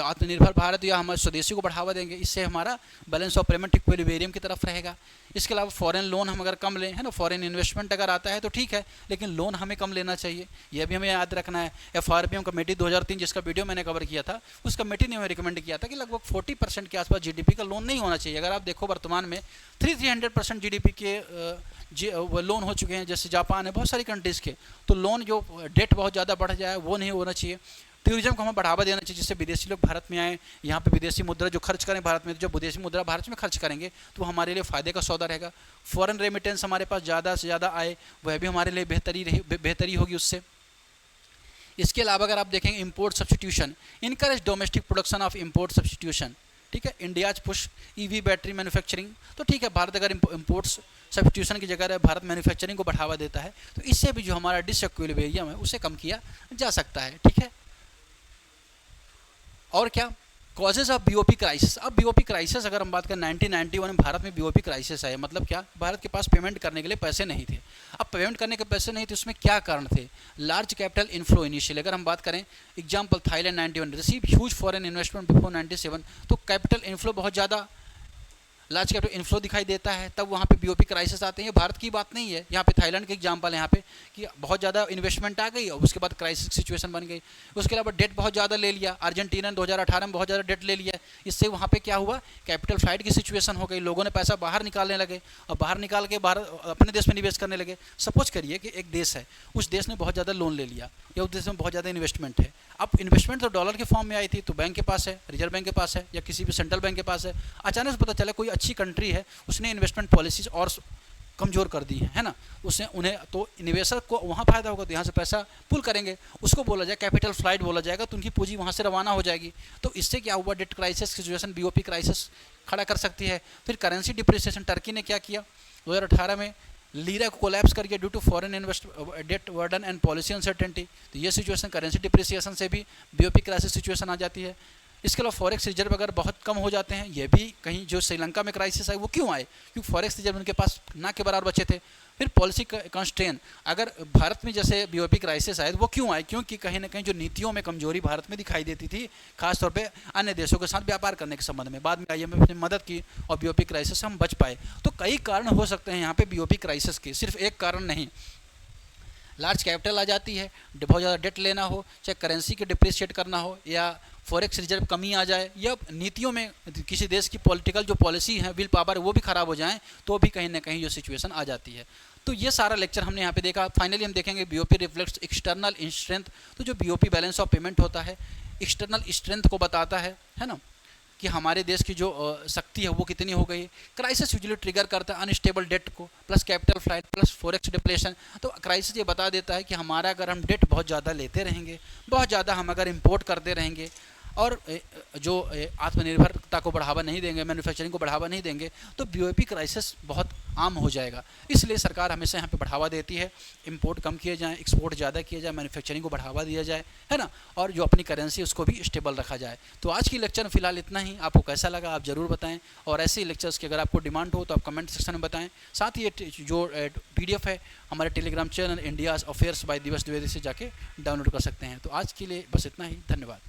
आत्मनिर्भर भारत या हमारे स्वदेशी को बढ़ावा देंगे, इससे हमारा बैलेंस ऑफ पेमेंट इक्विलिब्रियम की तरफ रहेगा। इसके अलावा फॉरेन लोन हम अगर कम लें, है ना, फॉरेन इन्वेस्टमेंट अगर आता है तो ठीक है, लेकिन लोन हमें कम लेना चाहिए, यह भी हमें याद रखना है। एफआरबीएम कमेटी 2003 जिसका वीडियो मैंने कवर किया था, उस कमेटी ने हमें रिकमेंड किया था कि लगभग 40% के आसपास जीडीपी का लोन नहीं होना चाहिए। अगर आप देखो वर्तमान में 300% जीडीपी के लोन हो चुके हैं, जैसे जापान है, बहुत सारी कंट्रीज़ के, तो लोन जो डेट बहुत ज़्यादा बढ़ जाए वो नहीं होना चाहिए। टूरिज्म को हमें बढ़ावा देना चाहिए, जिससे विदेशी लोग भारत में आए, यहाँ पे विदेशी मुद्रा जो खर्च करें भारत में, जो विदेशी मुद्रा भारत में खर्च करेंगे तो हमारे लिए फ़ायदे का सौदा रहेगा। फॉरेन रेमिटेंस हमारे पास ज़्यादा से ज़्यादा आए, वह भी हमारे लिए बेहतरी होगी उससे। इसके अलावा अगर आप देखेंगे import substitution, encourage domestic production of import substitution, ठीक है। India's push EV battery manufacturing, तो ठीक है, भारत अगर इंपोर्ट्स सब्सटीट्यूशन की जगह भारत मैन्युफैक्चरिंग को बढ़ावा देता है तो इससे भी जो हमारा डिसइक्विलिब्रियम है उसे कम किया जा सकता है, ठीक है। और क्या कॉजेज ऑफ बीओपी क्राइसिस। अब बीओपी क्राइसिस अगर हम बात करें 1991 में भारत में बीओपी क्राइसिस आया, मतलब क्या, भारत के पास पेमेंट करने के लिए पैसे नहीं थे। अब पेमेंट करने के पैसे नहीं थे, उसमें क्या कारण थे? लार्ज कैपिटल इनफ्लो इनिशियली अगर हम बात करें, example Thailand 91 receive huge foreign investment before 97, तो कैपिटल इनफ्लो बहुत ज़्यादा, लार्ज कैपिटल इनफ्लो दिखाई देता है, तब वहाँ पे बीओपी क्राइसिस आते हैं। भारत की बात नहीं है, यहाँ पे थाईलैंड के एग्जांपल है यहाँ पे कि बहुत ज़्यादा इन्वेस्टमेंट आ गई और उसके बाद क्राइसिस सिचुएशन बन गई। उसके अलावा डेट बहुत ज़्यादा ले लिया, अर्जेंटीना ने 2018 में बहुत ज़्यादा डेट ले लिया, इससे वहाँ पे क्या हुआ, कैपिटल फ्लाइट की सिचुएशन हो गई, लोगों ने पैसा बाहर निकालने लगे और बाहर निकाल के भारत अपने देश में निवेश करने लगे। सपोज करिए कि एक देश है, उस देश ने बहुत ज़्यादा लोन ले लिया या उस देश में बहुत ज़्यादा इन्वेस्टमेंट है। अब इन्वेस्टमेंट तो डॉलर के फॉर्म में आई थी, तो बैंक के पास है, रिजर्व बैंक के पास है या किसी भी सेंट्रल बैंक के पास है। अचानक से पता चला कोई अच्छी कंट्री है, उसने इन्वेस्टमेंट पॉलिसीज और कमज़ोर कर दी है ना, उसने उन्हें, तो निवेशक को वहाँ फ़ायदा होगा, तो यहाँ से पैसा पुल करेंगे, उसको बोला जाए कैपिटल फ्लाइट बोला जाएगा, तो उनकी पूंजी वहाँ से रवाना हो जाएगी। तो इससे क्या हुआ, debt crisis situation BOP crisis खड़ा कर सकती है। फिर करेंसी डिप्रिसिएशन, टर्की ने क्या किया 2018 में, लीरा को कोलैप्स कर गया due to foreign debt burden and policy uncertainty. तो ये सिचुएशन, करेंसी डिप्रिसिएशन से भी बीओपी क्राइसिस सिचुएशन आ जाती है। इसके अलावा फॉरेक्स रिजर्व अगर बहुत कम हो जाते हैं, ये भी कहीं, जो श्रीलंका में क्राइसिस आए वो क्यों आए, क्योंकि फॉरेक्स रिजर्व उनके पास ना के बराबर बचे थे। फिर पॉलिसी कंस्ट्रेन, अगर भारत में जैसे बीओपी क्राइसिस आए तो वो क्यों आए, क्योंकि कहीं ना कहीं जो नीतियों में कमजोरी भारत में दिखाई देती थी, खासतौर पे अन्य देशों के साथ व्यापार करने के संबंध में। बाद में IMF ने मदद की और बीओपी क्राइसिस से हम बच पाए। तो कई कारण हो सकते हैं यहाँ पे बीओपी क्राइसिस के, सिर्फ एक कारण नहीं। लार्ज कैपिटल आ जाती है, बहुत ज़्यादा डेट लेना हो, चाहे करेंसी के डिप्रिशिएट करना हो, या फॉरेक्स रिजर्व कमी आ जाए, या नीतियों में किसी देश की पॉलिटिकल जो पॉलिसी है, विल पावर, वो भी ख़राब हो जाए, तो भी कहीं ना कहीं ये सिचुएशन आ जाती है। तो ये सारा लेक्चर हमने यहाँ पे देखा। फाइनली हम देखेंगे बीओपी रिफ्लेक्ट्स एक्सटर्नल स्ट्रेंथ। तो जो बीओपी बैलेंस ऑफ पेमेंट होता है, एक्सटर्नल स्ट्रेंथ को बताता है ना, कि हमारे देश की जो शक्ति है वो कितनी हो गई। क्राइसिस यूजुअली ट्रिगर करता है अनस्टेबल डेट को, plus capital flight, plus forex depletion. तो क्राइसिस ये बता देता है कि हमारा अगर हम डेट बहुत ज़्यादा लेते रहेंगे, बहुत ज़्यादा हम अगर इंपोर्ट करते रहेंगे और जो आत्मनिर्भरता को बढ़ावा नहीं देंगे, मैन्युफैक्चरिंग को बढ़ावा नहीं देंगे, तो बीओपी क्राइसिस बहुत आम हो जाएगा। इसलिए सरकार हमेशा यहाँ पे बढ़ावा देती है, इंपोर्ट कम किए जाएँ, एक्सपोर्ट ज़्यादा किया जाए, मैन्युफैक्चरिंग को बढ़ावा दिया जाए, है ना, और जो अपनी करेंसी उसको भी स्टेबल रखा जाए। तो आज की लेक्चर में फिलहाल इतना ही। आपको कैसा लगा आप ज़रूर बताएं, और ऐसे ही लेक्चर्स की अगर आपको डिमांड हो तो आप कमेंट सेक्शन में बताएं। साथ ही ये जो PDF है हमारे Telegram channel India's affairs by Divas Dwivedi से जाके डाउनलोड कर सकते हैं। तो आज के लिए बस इतना ही, धन्यवाद।